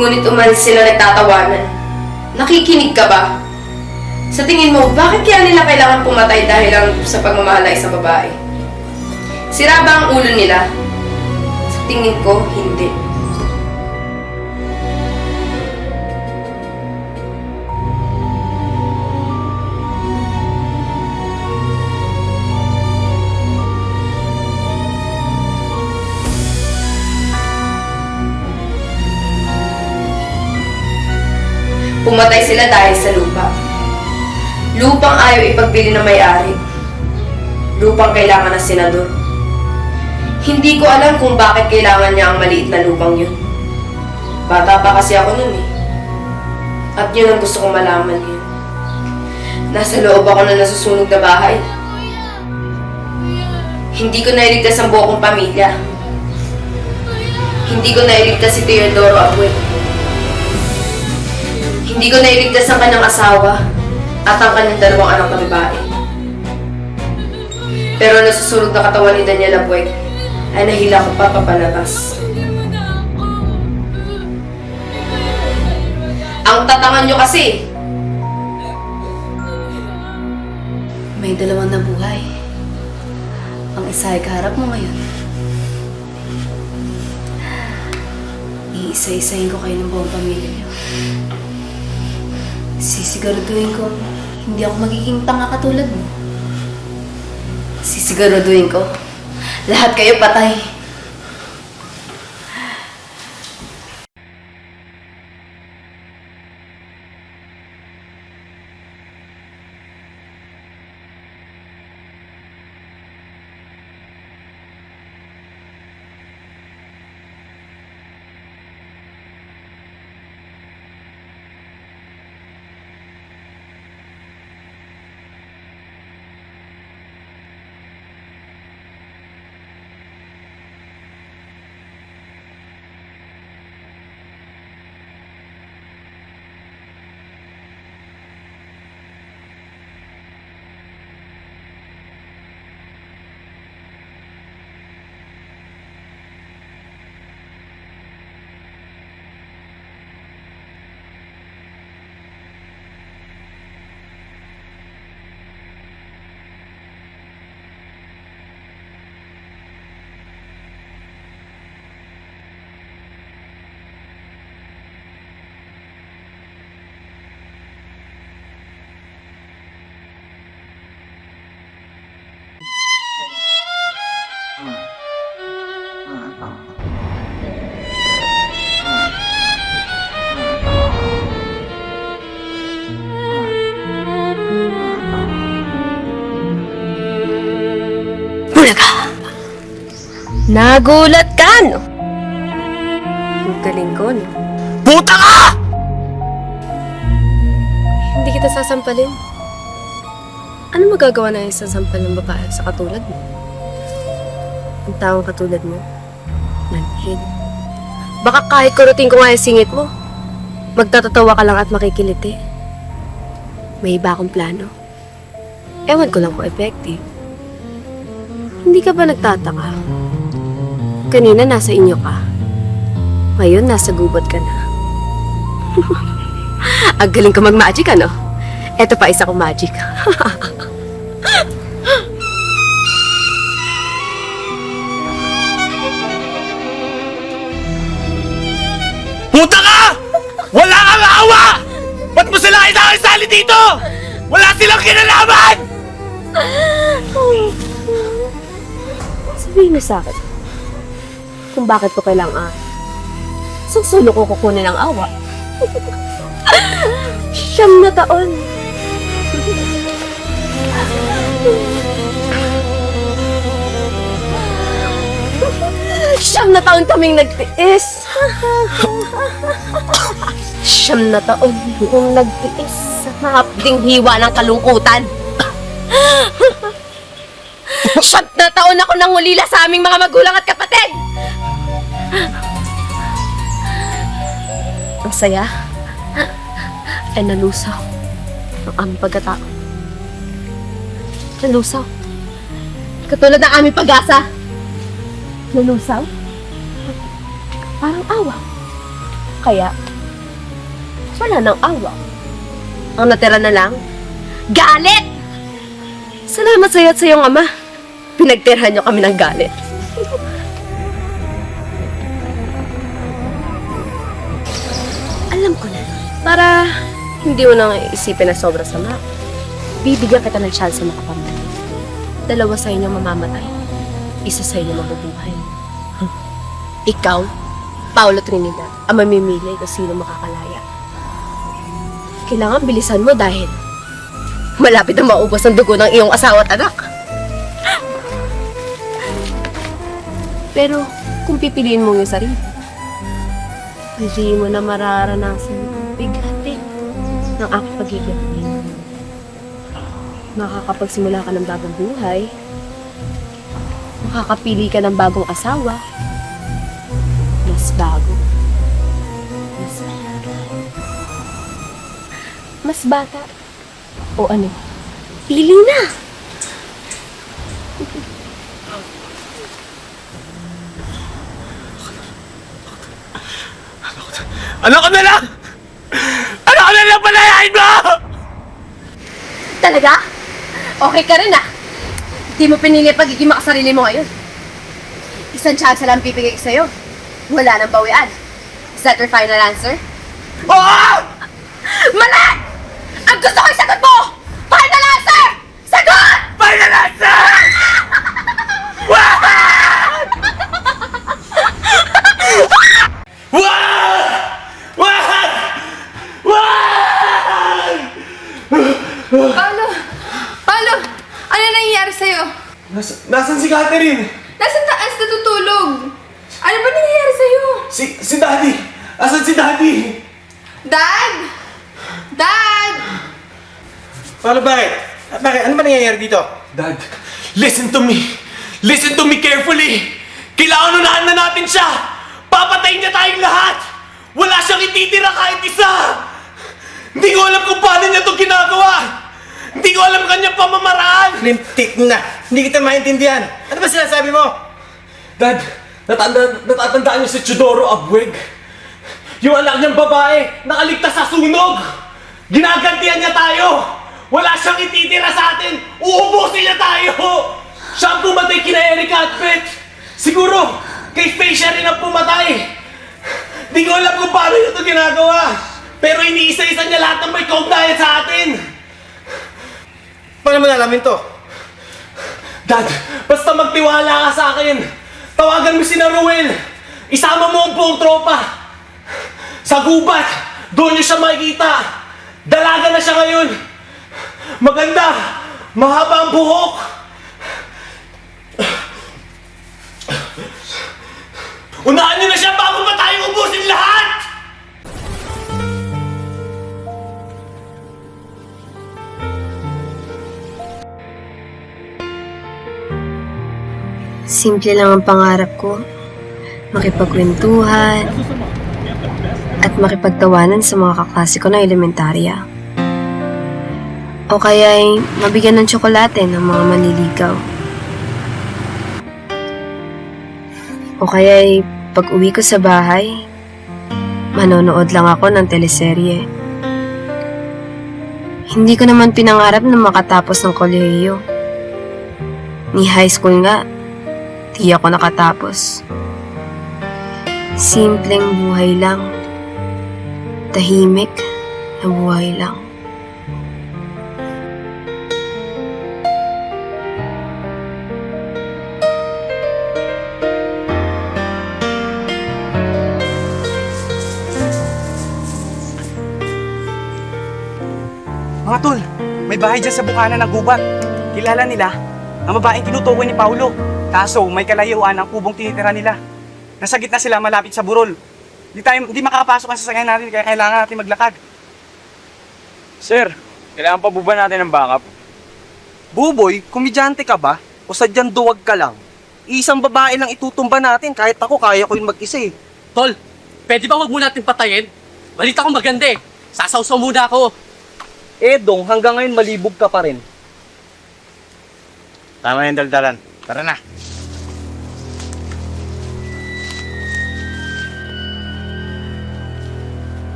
[SPEAKER 7] Ngunit umalis sila nagtatawanan. Nakikinig ka ba? Sa tingin mo, bakit kaya nila kailangan pumatay dahil lang sa pagmamahal ng isang babae? Sira ba ang ulo nila?
[SPEAKER 4] tingin ko, hindi. Pumatay sila dahil sa lupa. Lupang ayaw ipagbili ng may-ari. Lupang kailangan ng senador. Hindi ko alam kung bakit kailangan niya ang maliit na lupang yun. Bata pa kasi ako nun eh. At yun ang gusto kong malaman yun. Nasa loob ako na nasusunog na bahay. Hindi ko nailigtas ang buo kong pamilya. Hindi ko nailigtas si Teodoro Abuel. Hindi ko nailigtas ang kanyang asawa at ang kanyang 2 anak na babae. Pero nasusunog na katawan ni Daniel Abuel ay nahila ko pa papalabas. Ang tatangan nyo kasi!
[SPEAKER 6] May 2 na buhay. Ang isa ay kaharap mo ngayon. Iisa-isahin ko kayo ng buong pamilya niyo. Sisiguraduhin ko, hindi ako magiging tanga katulad mo. Sisiguraduhin ko, lahat kayo patay.
[SPEAKER 4] Nagulat ka, no? Ang galing ko, no?
[SPEAKER 14] Puta ka!
[SPEAKER 4] Hindi kita sasampalin. Ano magagawa na isang sampal ng babae sa katulad mo? Ang taong katulad mo, nanhid. Baka kahit kurutin ko nga yung singit mo, magtatatawa ka lang at makikiliti. May iba akong plano. Ewan ko lang kung effective. Hindi ka ba nagtataka? Kanina nasa inyo ka. Ngayon nasa gubot ka na. Ang galing ka mag-magic, ano? Eto pa isa kong magic.
[SPEAKER 14] Puta ka! Wala kang awa! Ba't mo sila isali dito? Wala silang kinalaman!
[SPEAKER 4] Sabihin mo sa akin kung bakit ko kailangan. Susulo ko kukunin ang awa. 9 na taon. 9 na taon kaming nagtiis. 9 na taon kong nagtiis sa hapding hiwa ng kalungkutan. 7 na taon ako nang ulila sa aming mga magulang at kapatid. Ang saya ay nalusaw ang aming pagkatao. Nalusaw. Katulad ng aming pag-asa. Nalusaw. Parang awa. Kaya, wala nang awa. Ang natira na lang, galit! Salamat sa'yo at sa iyong ama. Pinagtirhan niyo kami ng galit. Alam ko na. Para hindi mo nang isipin na sobra sama, bibigyan kita ng chance na makapamatay. 2 sa inyo mamamatay. 1 sa inyo mabubuhay. Ikaw, Paolo Trinidad, ang mamimili kung sino makakalaya. Kailangan bilisan mo dahil malapit na maubos ang dugo ng iyong asawa at anak. Pero kung pipiliin mo yung sarili, hindi mo na mararanasan ang bighati ng aking pagiging. Makakapagsimula ka ng bagong buhay, makakapili ka ng bagong asawa, mas bago, mas bata, o ano, pili na!
[SPEAKER 12] Ano ko na lang? Ano ko na lang palayain mo?
[SPEAKER 4] Talaga? Okay ka rin ah. Hindi mo pinili pagiging makasarili mo ngayon. Isang chance lang bibigay ko sa'yo. Wala nang bawian. Is that your final answer?
[SPEAKER 12] Oo!
[SPEAKER 4] Mali! Ang gusto ko yung sagot mo! Final answer! Sagot!
[SPEAKER 12] Final answer! Wag! Wag! Wag! Wag!
[SPEAKER 6] Paolo! Paolo! Ano nangyayari sa'yo?
[SPEAKER 8] Nasaan si Catherine?
[SPEAKER 6] Nasa taas natutulog. Ano ba nangyayari sa'yo?
[SPEAKER 8] Si Daddy! Asan si Daddy?
[SPEAKER 6] Dad! Dad!
[SPEAKER 15] Paolo, bakit? Bakit? Ano ba nangyayari dito?
[SPEAKER 8] Dad, listen to me! Listen to me carefully! Kailangan unahan na natin siya! Papatayin niya tayong lahat! Wala siyang ititira kahit isa! Hindi ko alam kung paano niya ito ginagawa! Hindi ko alam kanyang pamamaraan!
[SPEAKER 15] Lintik na! Hindi kita maintindihan! Ano ba sinasabi mo?
[SPEAKER 8] Dad, natatandaan niyo si Chudoro Abweg? Yung anak niyang babae, nakaligtas sa sunog! Ginagantihan niya tayo! Wala siyang ititira sa atin! Uubusin niya tayo! Siya ang pumatay kina Erika at Beth! Siguro, kay Faye siya rin ang pumatay! Di ko alam kung paano niya ito ginagawa! Pero iniisa-isa niya lahat ng may kaugnayan sa atin!
[SPEAKER 15] Paano mo nalamin to?
[SPEAKER 8] Dad, basta magtiwala ka sa akin! Tawagan mo si Ruel! Isama mo ang buong tropa! Sa gubat, doon niyo siya makikita! Dalaga na siya ngayon! Maganda! Mahaba ang buhok! Unahan niyo na siya bago pa tayo ubusin lahat!
[SPEAKER 4] Simple lang ang pangarap ko. Makipagkwentuhan at makipagtawanan sa mga kaklase ko na elementarya. O kaya'y mabigyan ng tsokolate ng mga manliligaw. O kaya'y pag uwi ko sa bahay, manonood lang ako ng teleserye. Hindi ko naman pinangarap na makatapos ng kolehiyo. Ni high school nga, di ako nakatapos. Simpleng buhay lang. Tahimik na buhay lang.
[SPEAKER 16] Mga tol, may bahay dyan sa bukana ng gubat. Kilala nila ang babaeng tinutukoy ni Paulo. Kaso may kalayuan ang kubong tinitira nila. Nasa gitna sila malapit sa burol. Hindi makakapasok ang sasakyan natin kaya kailangan natin maglakad.
[SPEAKER 17] Sir, kailangan pa ba natin ng backup?
[SPEAKER 14] Buboy, komedyante ka ba? O sadyang duwag ka lang? Isang babae lang itutumba natin kahit ako kaya ko yung mag-isa eh.
[SPEAKER 18] Tol, pwede ba wag mo natin patayin? Balita ko maganda eh. Sasawsaw muna ako.
[SPEAKER 14] Dong, hanggang ngayon malibog ka pa rin.
[SPEAKER 15] Tama yung daldalan. Tara na.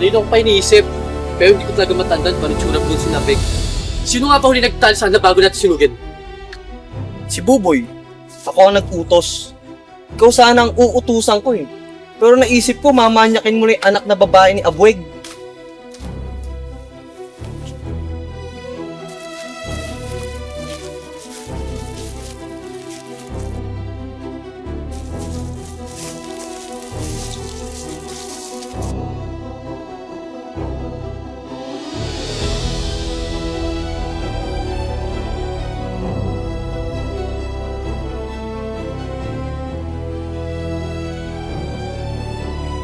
[SPEAKER 18] Ngayon ako pa iniisip. Pero hindi ko talaga matandaan kung anong tsura mo doon sinabing. Sino nga ba huli nagtali sana bago natin sinugin?
[SPEAKER 14] Si Buboy. Ako ang nag-utos. Ikaw sana ang uutusan ko eh. Pero naisip ko, mamanyakin mo na yung anak na babae ni Abweg.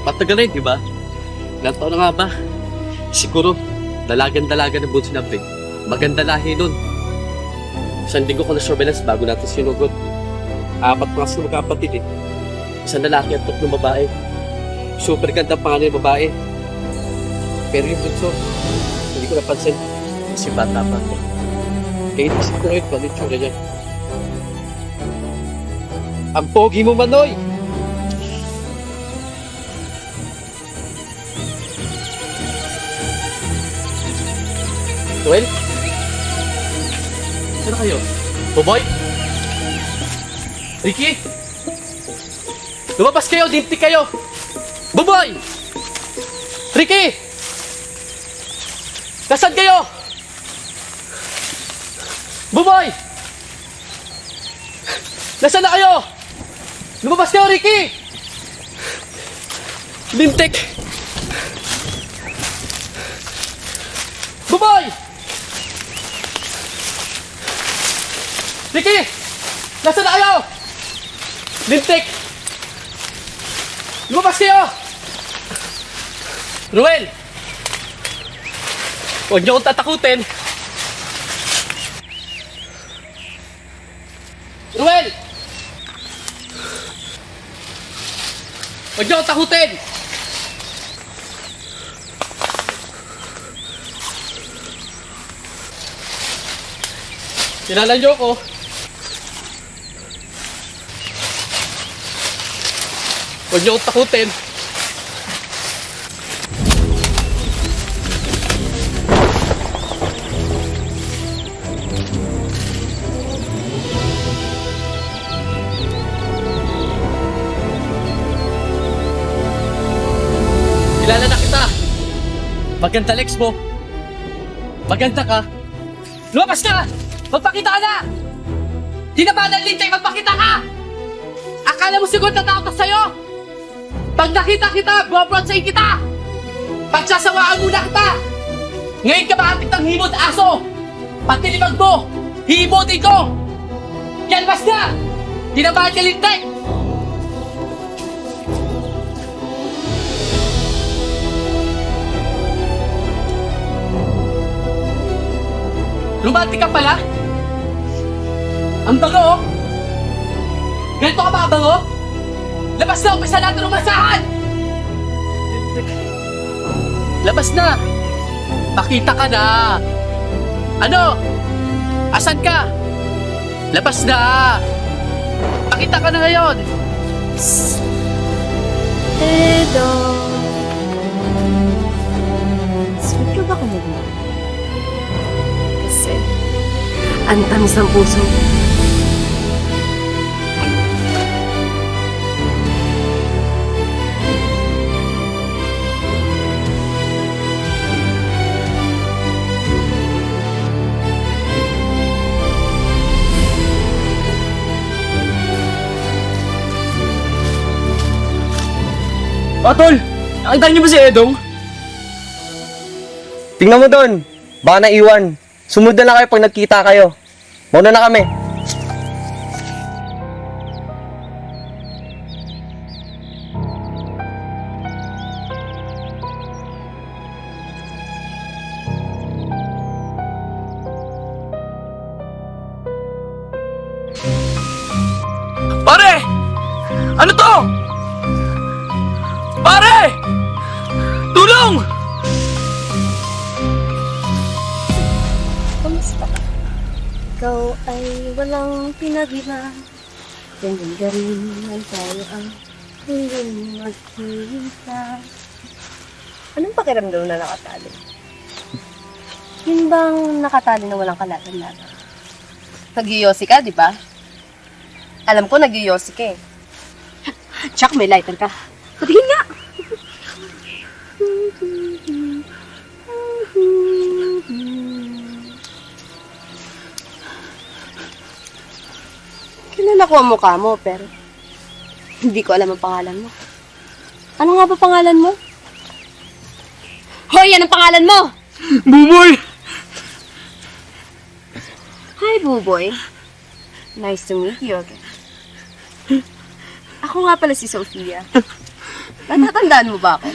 [SPEAKER 18] Matagal na yun, di ba? Ilang taon na nga ba? Siguro, dalagan-dalaga ng bunso na Big. Maganda lahi nun. Isang linggo ko na surveillance bago natin sinugot. 4 mga sila magkapatid eh. Isang lalaki at 3 babae. Super ganda pangalan yung babae. Pero yung bunso, hindi ko napansin. Kasi bata pa ako. Kaya inisip ko ngayon kung ano yung tsura niya. Ang pogi mo, Manoy! Joel? Saan na kayo? Buboy? Ricky? Lumabas kayo! Dinti kayo! Buboy! Ricky! Nasaan kayo? Buboy! Nasaan na kayo? Lumabas kayo, Ricky! Lintik! Buboy! Ricky! Nasaan na kayo? Lintik! Lumabas kayo! Ruel! Huwag niyo akong tatakutin! Ruel! Huwag niyo akong takutin! Kilala niyo ako. Huwag niyo akong takutin. Kilala na kita. Maganda Lex mo. Maganda ka. Lumabas ka! Magpakita ka na! Di na ba nalintay magpakita ka? Akala mo siguro tatakot sa'yo? Pag nakita kita, bobronsahin kita! Pagsasawaan muna kita! Ngayon ka makakit ng himod aso! Pati libag mo, himodin ko! Kalmas na! Di na ba nalintay? Lumati ka pala? Ang bango, oh! Ganito ka ba bango? Labas na! Umpisa natin umasahan! Labas na! Pakita ka na! Ano? Asan ka? Labas na! Pakita ka na ngayon!
[SPEAKER 11] Edo. Sweet ka ba kumagin? Kasi, ang tamis ng puso.
[SPEAKER 16] Oh, tol! Nakita niyo ba si Edong?
[SPEAKER 14] Tingnan mo doon. Baka naiwan. Sumunod na lang kayo pag nagkita kayo. Mauna na kami.
[SPEAKER 16] Pare! Ano to? Pare! Tulong!
[SPEAKER 10] Kamusta ka? Ikaw ay walang pinag-iba. Ganyan-ganin tayo ang hanggang magkita.
[SPEAKER 4] Anong pakiramdam na nakatali? Yun bang nakatali na walang kalatan-latan? Nag-yosi ka, di ba? Alam ko nag-yosi ka eh. Chuck, may lighter ka. Patingin nga! Kilala ko ang mukha mo, pero hindi ko alam ang pangalan mo. Ano nga ba pangalan mo? Hoy, anong pangalan mo?
[SPEAKER 17] Buboy!
[SPEAKER 4] Hi, Buboy. Nice to meet you again. Ako nga pala si Sofia. Natatandaan mo ba ako?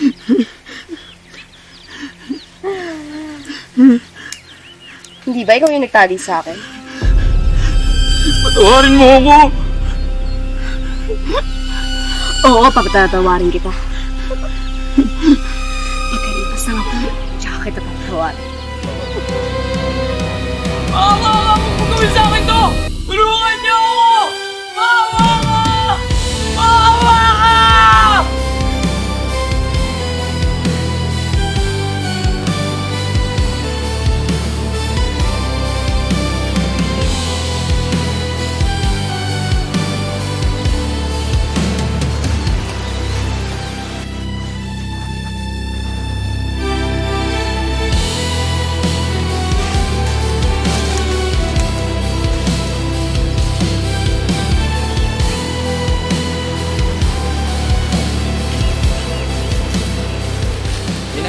[SPEAKER 4] Hindi ba ikaw yung nagtali sa akin?
[SPEAKER 17] Patawarin mo ako!
[SPEAKER 4] Oo, papatatawarin kita. Pagkalipas ng ako, tsaka kita papatawarin.
[SPEAKER 18] Maawa ka! Huwag gawin sa akin to! Tulungan niyo ako! Maawa ka! Maawa ka!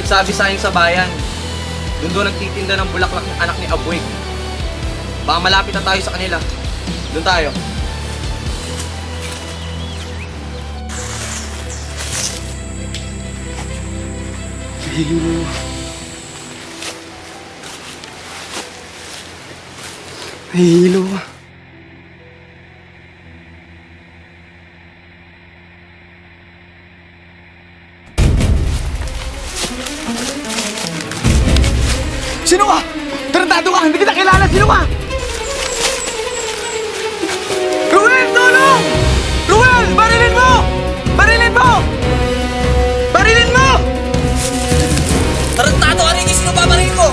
[SPEAKER 14] Nagsabi sa akin sa bayan, doon nagtitinda ng bulaklak ng anak ni Abweg. Baka malapit na tayo sa kanila. Doon tayo.
[SPEAKER 17] Hilo. Hilo.
[SPEAKER 16] Sino ka? Tarantado ka! Hindi kita kilala! Sino ka? Ruel! Tulong! Ruel! Barilin mo! Barilin mo! Barilin mo!
[SPEAKER 18] Tarantado ka rin! Sino babarilin ko?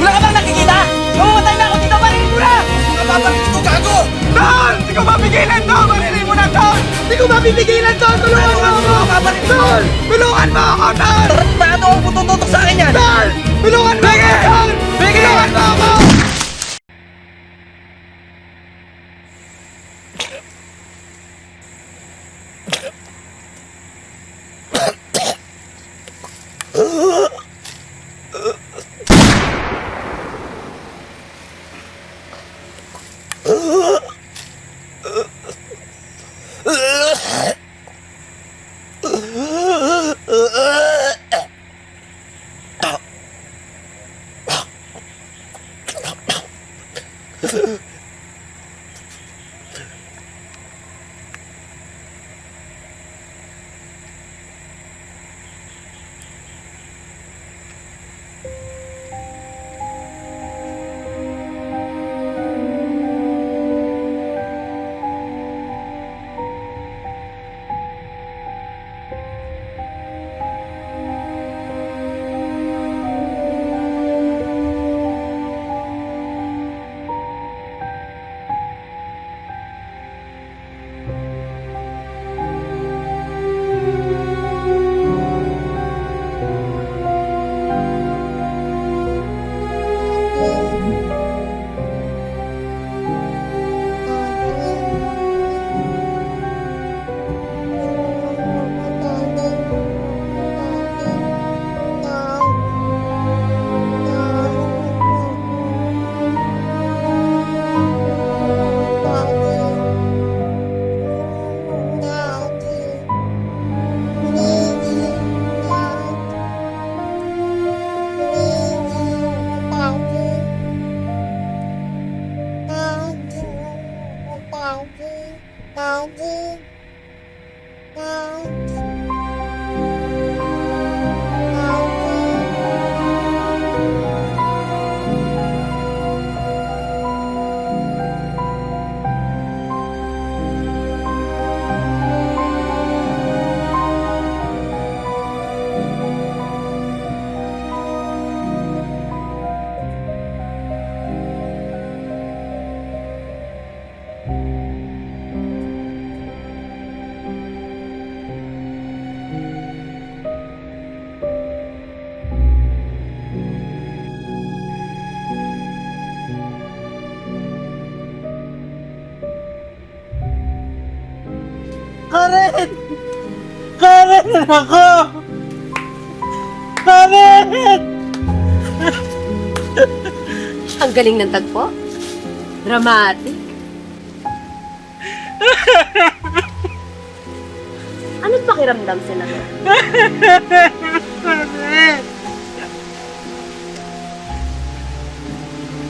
[SPEAKER 16] Wala ka bang nakikita? Mamamatay na ako dito! Barilin mo na!
[SPEAKER 18] Mga babarilin ko, gago!
[SPEAKER 16] Tol! Hindi ko mapigilan to! Barilin mo na, Tol! Hindi ko mapigilan to! Tulungan mo ako! Tol! Tulungan mo ako, Tol!
[SPEAKER 18] Tarantado ang putututok sa akin yan!
[SPEAKER 16] Tol! Tulungan mo ako, Tol! Tulungan mo ako!
[SPEAKER 15] Karen! Karen ako! Karen!
[SPEAKER 4] Ang galing ng tagpo. Dramatic. Anong pakiramdam, Senador?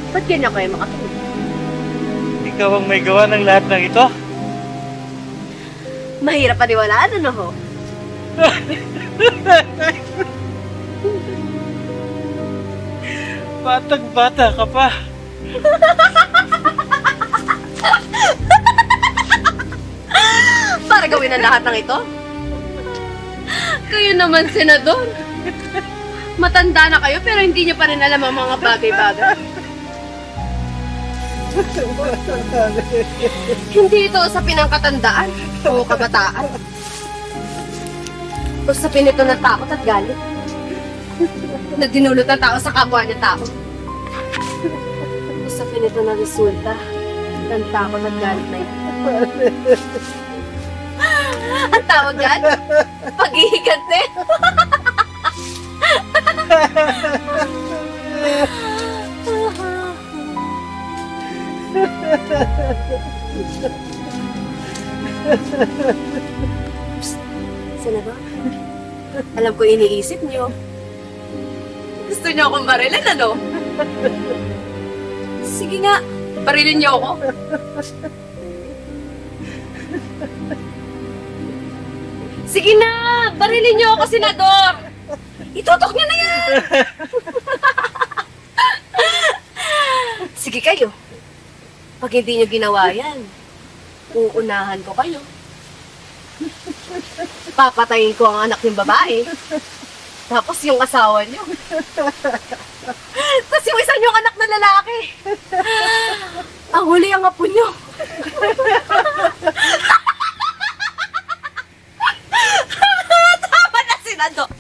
[SPEAKER 4] Ba't ganyan kayo makatulog?
[SPEAKER 15] Ikaw ang may gawa ng lahat ng ito?
[SPEAKER 4] Mahirap paniwalaan, ano ho?
[SPEAKER 15] Batang-bata ka pa.
[SPEAKER 4] Para gawin ang lahat ng ito? Kayo naman, Senador. Matanda na kayo pero hindi niyo pa rin alam ang mga bagay-bagay. Hindi ito usapin ng katandaan o kabataan. Usapin ito ng takot at galit. Na dinulot ng tao sa kapwa niya tao. Usapin ito ng resulta ng takot at galit na ito. Ang tawag yan? Paghihigante. Senador, alam ko iniisip niyo. Gusto niyo akong barilin, ano? Sige nga, barilin niyo ako. Sige na, barilin niyo ako, Senador. Itutok niyo na yan. Sige kayo. Pag hindi niyo ginawa yan, uunahan ko kayo. Papatayin ko ang anak ng babae. Tapos yung asawa niyo. Tapos yung isa niyong anak na lalaki. Ang huli ang apo niyo. Tama na, Senador.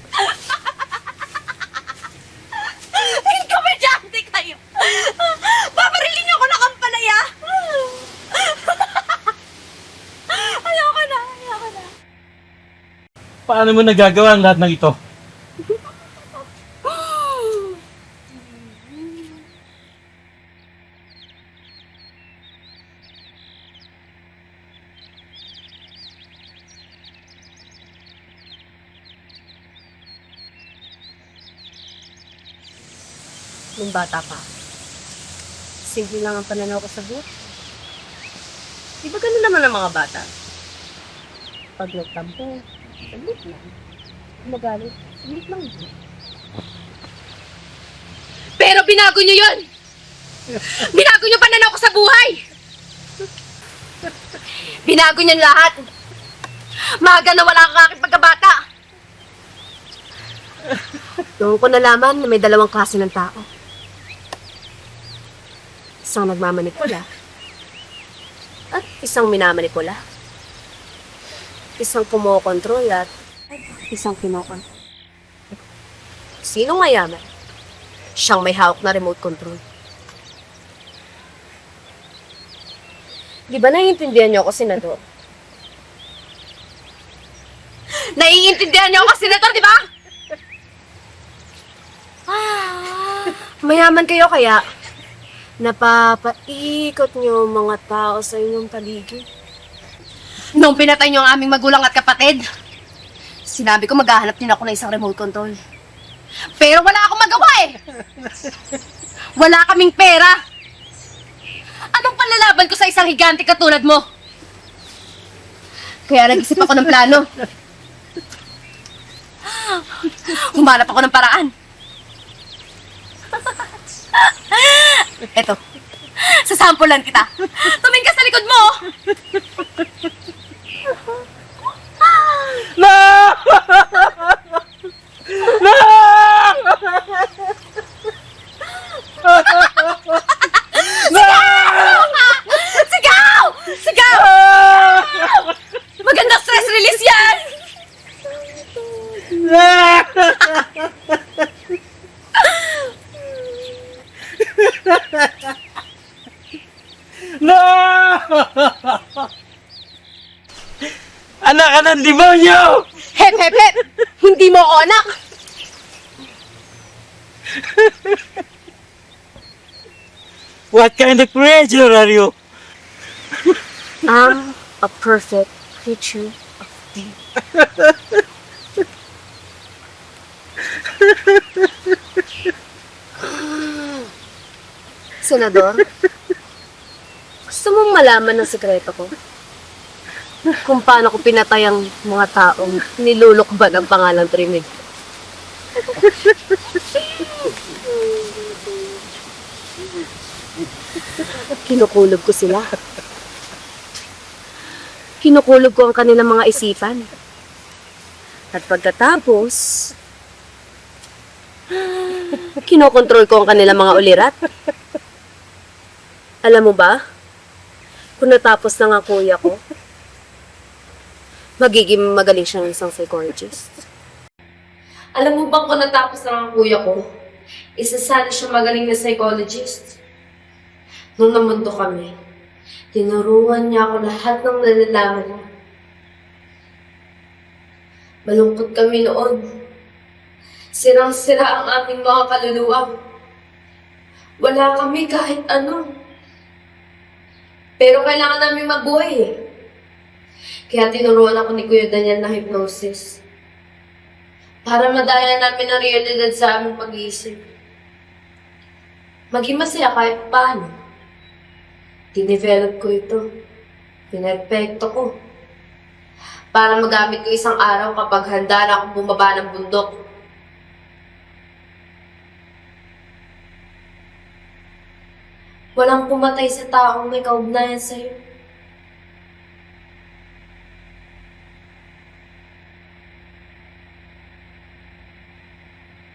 [SPEAKER 4] Komedyante kayo. Paparilin niyo ako ng kampalaya. Ayoko na.
[SPEAKER 15] Paano mo nagagawa ang lahat ng ito?
[SPEAKER 4] Nung bata pa, simple lang ang pananaw ko sa buhay. Di ba ganun naman ang mga bata? Pag nagtampo, saglit lang. Magalit, saglit lang. Pero binago niyo yun! Binago niyo pananaw ko sa buhay! Binago niyo lahat! Maaga na wala kang aking pagkabata! Doon ko nalaman na may dalawang klase ng tao. Isang nagmamanipula at isang minamanipula. Isang kumokontrol at isang kinokontrol. Sinong mayaman? Siyang may hawak na remote control. Di ba naiintindihan niyo ako, Senador? Naiintindihan niyo ako, Senador, di ba? Mayaman kayo kaya napapaikot niyo mga tao sa inyong paligid. Nung pinatay niyo ang aming magulang at kapatid, sinabi ko maghahanap din ako ng isang remote control. Pero wala akong magawa eh! Wala kaming pera! Anong panlalaban ko sa isang higante katulad mo? Kaya nag-isip ako ng plano. Humanap ako ng paraan. Eto, sasampulan kita. Tumingin ka sa likod mo!
[SPEAKER 15] No! No!
[SPEAKER 4] Sigaw! Sigaw! Magandang stress release yan!
[SPEAKER 15] No! Anak ka ng demonyo!
[SPEAKER 4] Hep, hep, hep! Hindi mo ako anak!
[SPEAKER 15] What kind of creature are you?
[SPEAKER 10] I'm a perfect creature of thee.
[SPEAKER 4] Senador, gusto mong malaman ang sekreto ko? Kung paano ko pinatay ang mga taong nilulukban ang pangalang Trinidad. Kinukulog ko sila. Kinukulog ko ang kanilang mga isipan. At pagkatapos, kinokontrol ko ang kanilang mga ulirat. Alam mo ba, kung natapos na nga kuya ko, magiging magaling siyang isang psychologist. Alam mo bang kung natapos na nga kuya ko, isasali siya magaling na psychologist. Nung namundo kami, tinuruan niya ako lahat ng nalalaman niya. Malungkot kami noon. Sirang-sira ang aming mga kaluluwa. Wala kami kahit ano. Pero kailangan namin mabuhay eh. Kaya tinuruan ako ni Kuya Daniel na hypnosis. Para madaya namin ang realidad sa aming pag-iisip. Maging masaya kahit paano. Dinevelop ko ito. Pinepekto ko. Para magamit ko isang araw kapag handa na akong bumaba ng bundok. Walang pumatay sa taong may kaugnayan sa'yo.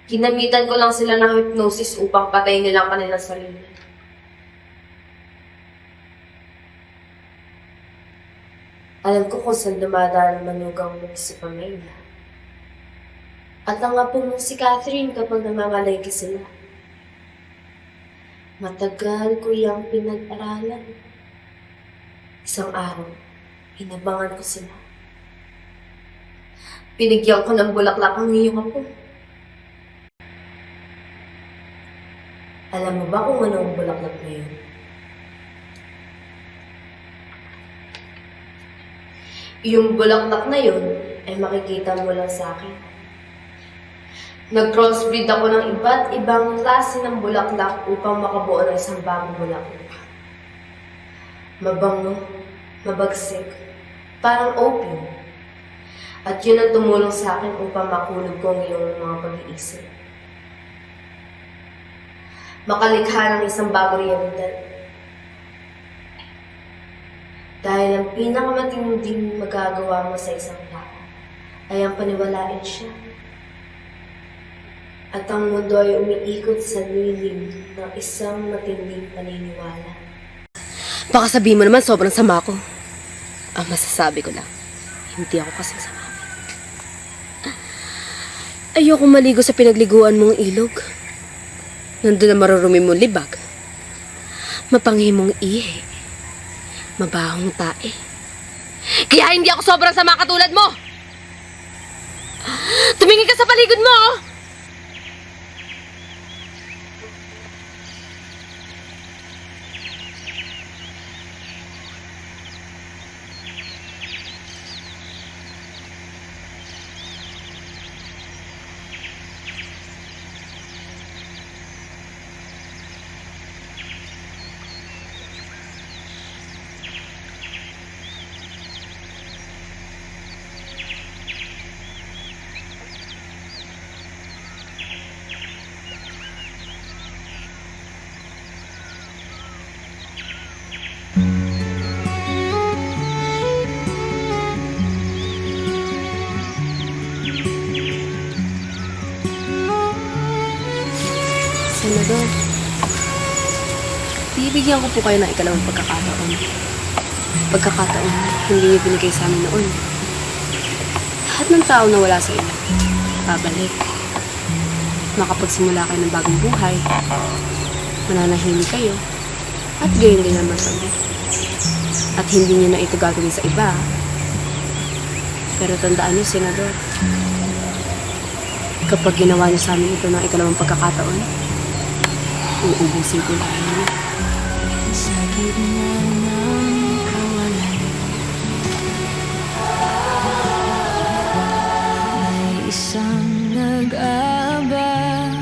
[SPEAKER 4] Ginamitan ko lang sila ng hypnosis upang patayin nila ang kanilang sarili. Alam ko kung saan dumadaan ang manugang mo si Pamela. At ang apo mo si Catherine kapag namamalagi sila. Matagal ko iyang pinag-aralan. Isang araw, inabangan ko sila. Pinigyan ko ng bulaklak ang iyong apo. Alam mo ba kung ano ang bulaklak na yun? Yung bulaklak na yun ay makikita mo lang sa akin. Nag-crossbreed ako ng iba't ibang klase ng bulaklak upang makabuo ng isang bagong bulaklak. Mabango, mabagsik, parang opium. At yun ang tumulong sa akin upang makulog ko ang iyong mga pag-iisip. Makalikha ng isang bagong realidad. Dahil ang pinakamatinding magagawa mo sa isang tao ay ang paniwalain siya. At ang mundo ay umiikot sa lilim ng isang matinding paniniwala. Baka sabihin mo naman sobrang sama ko. Ang masasabi ko lang, hindi ako kasing sama. Ayoko maligo sa pinagliguan mong ilog. Nandun na marurumi mong libag. Mapanghi mong ihi. Mabahong tae. Kaya hindi ako sobrang sama katulad mo! Tumingin ka sa paligid mo! Senador, bibigyan ko po kayo ng ikalawang pagkakataon. Pagkakataon, hindi niyo binigay sa amin noon. Lahat ng tao na wala sa inyo, babalik. Makapagsimula kayo ng bagong buhay. Mananahimik kayo. At gayon din naman kami. At hindi niyo na ito gagawin sa iba. Pero tandaan niyo, Senador, kapag ginawa niyo sa amin ito ng ikalawang pagkakataon, uubusin ko lang niyo. Sa gitna ng kawalan, may isang nag-aabang.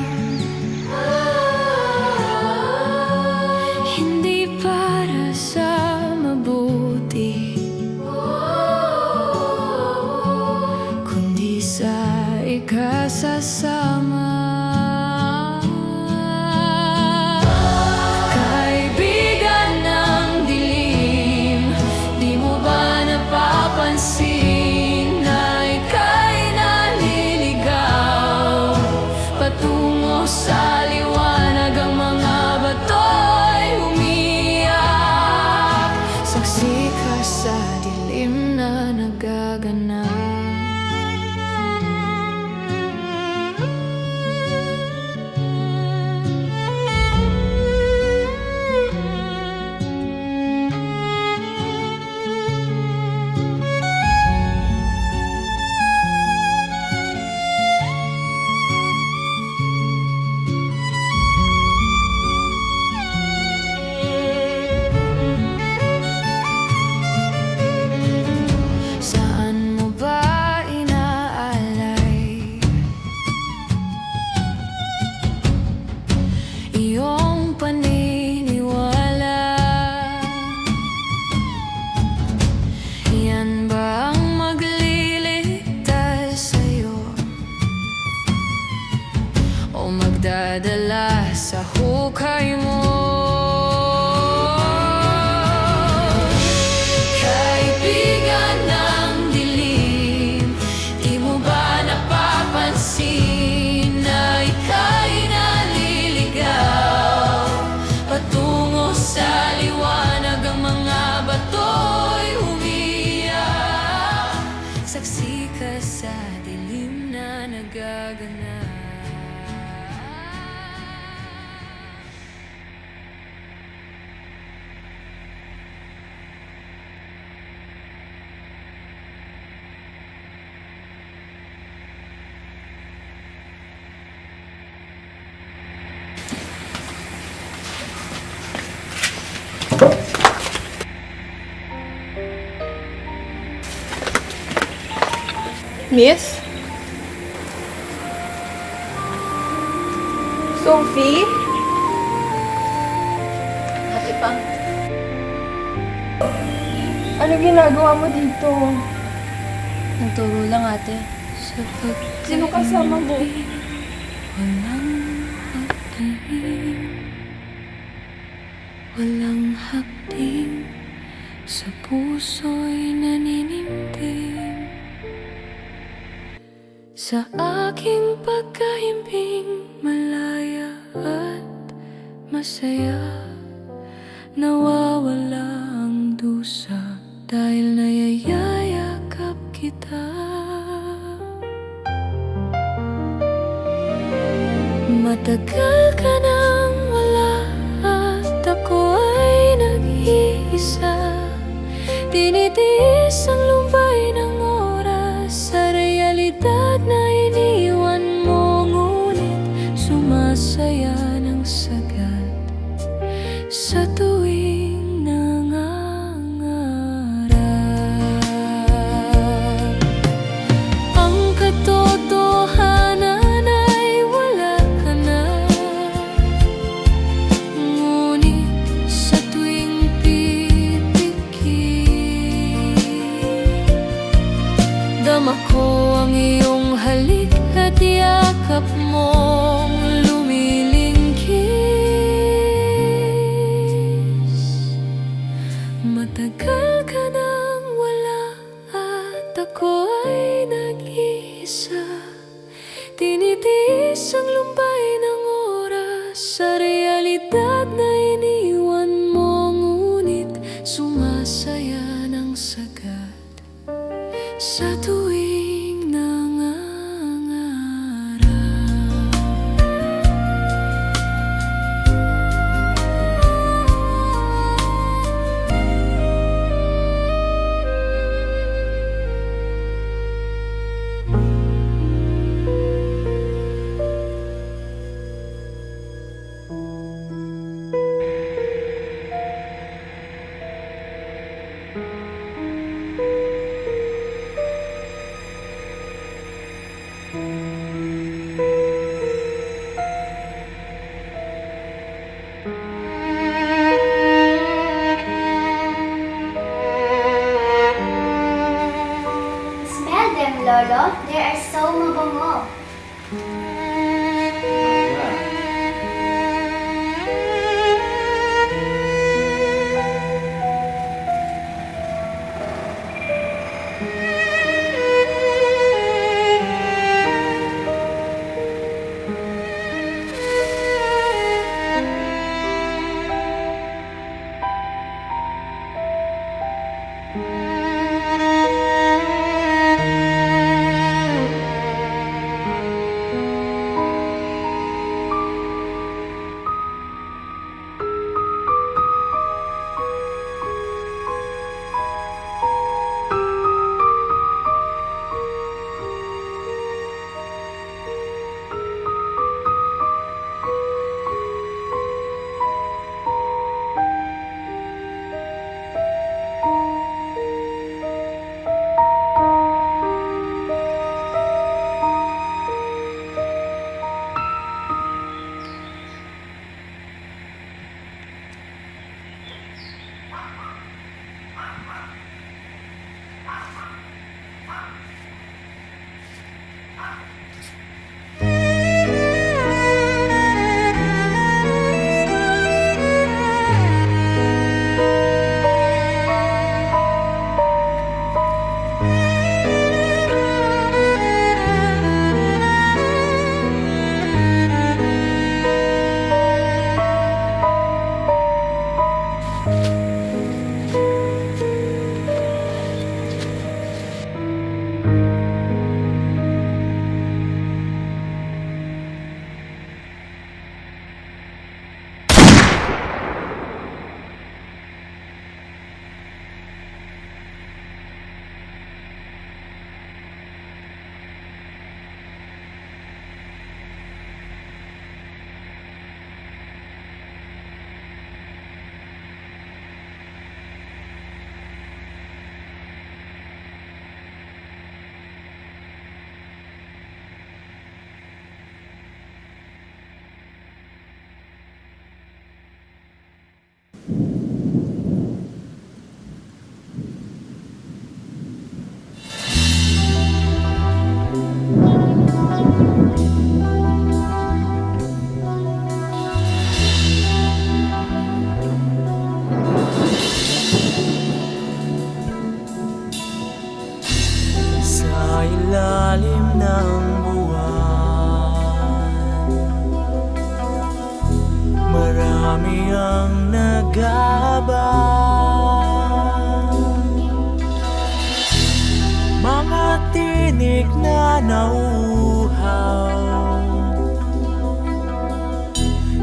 [SPEAKER 4] Hindi para sa mabuti, kundi sa ikasasama. Kaibigan ng dilim, di mo ba napapansin na ika'y naliligaw? Patungo sa liwanag ang mga bato'y umiyak. Saksi ka sa dilim na nagaganap. Saan mo ba inaalay iyong paniniwala? Yan ba ang magliligtas sa'yo o magdadala sa hukay mo? Kaibigan ng dilim, di mo ba napapansin na ika'y naliligaw? Patungo sa liwanag ang mga bato'y umiyak. Saksi ka sa dilim na nagaganap.
[SPEAKER 11] Miss? Sophie? Ate Pang. Ano ginagawa mo dito?
[SPEAKER 4] Nagturo lang, ate.
[SPEAKER 11] Sino kasama mo?
[SPEAKER 4] Walang hapding, sa puso'y naninindim. Sa aking pagkahimbing, malaya at masaya. Nawawala ang dusa dahil nayayakap kita. Matagal ka nang wala at ako ay nag-iisa. Tinitiis ang lumbay ng oras sa realidad na iniwan mo, ngunit sumasaya ng sagat sa tuwing nangangarap. Ang katotohanan ay wala ka na, ngunit sa tuwing dama ko ang iyong halik at yakap mong lumilingkis. Matagal ka nang wala at ako ay nag-iisa. Tinitiis ang lumbay ng oras sa realidad na iniwan mo, ngunit sumasaya ng sagat sa tuwing nangangarap.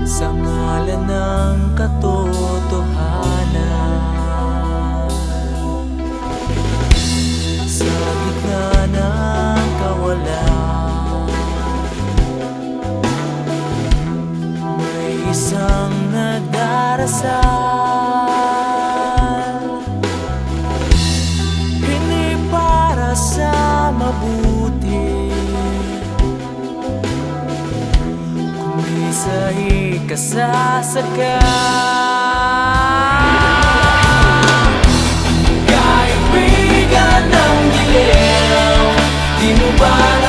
[SPEAKER 19] sa ngalan ng katotohanan. Sa gitna ng kawalan, may isang nagdarasal, hindi para sa mabuti, kundi sa ikasasaka. Kaibigan ng dilim, di mo ba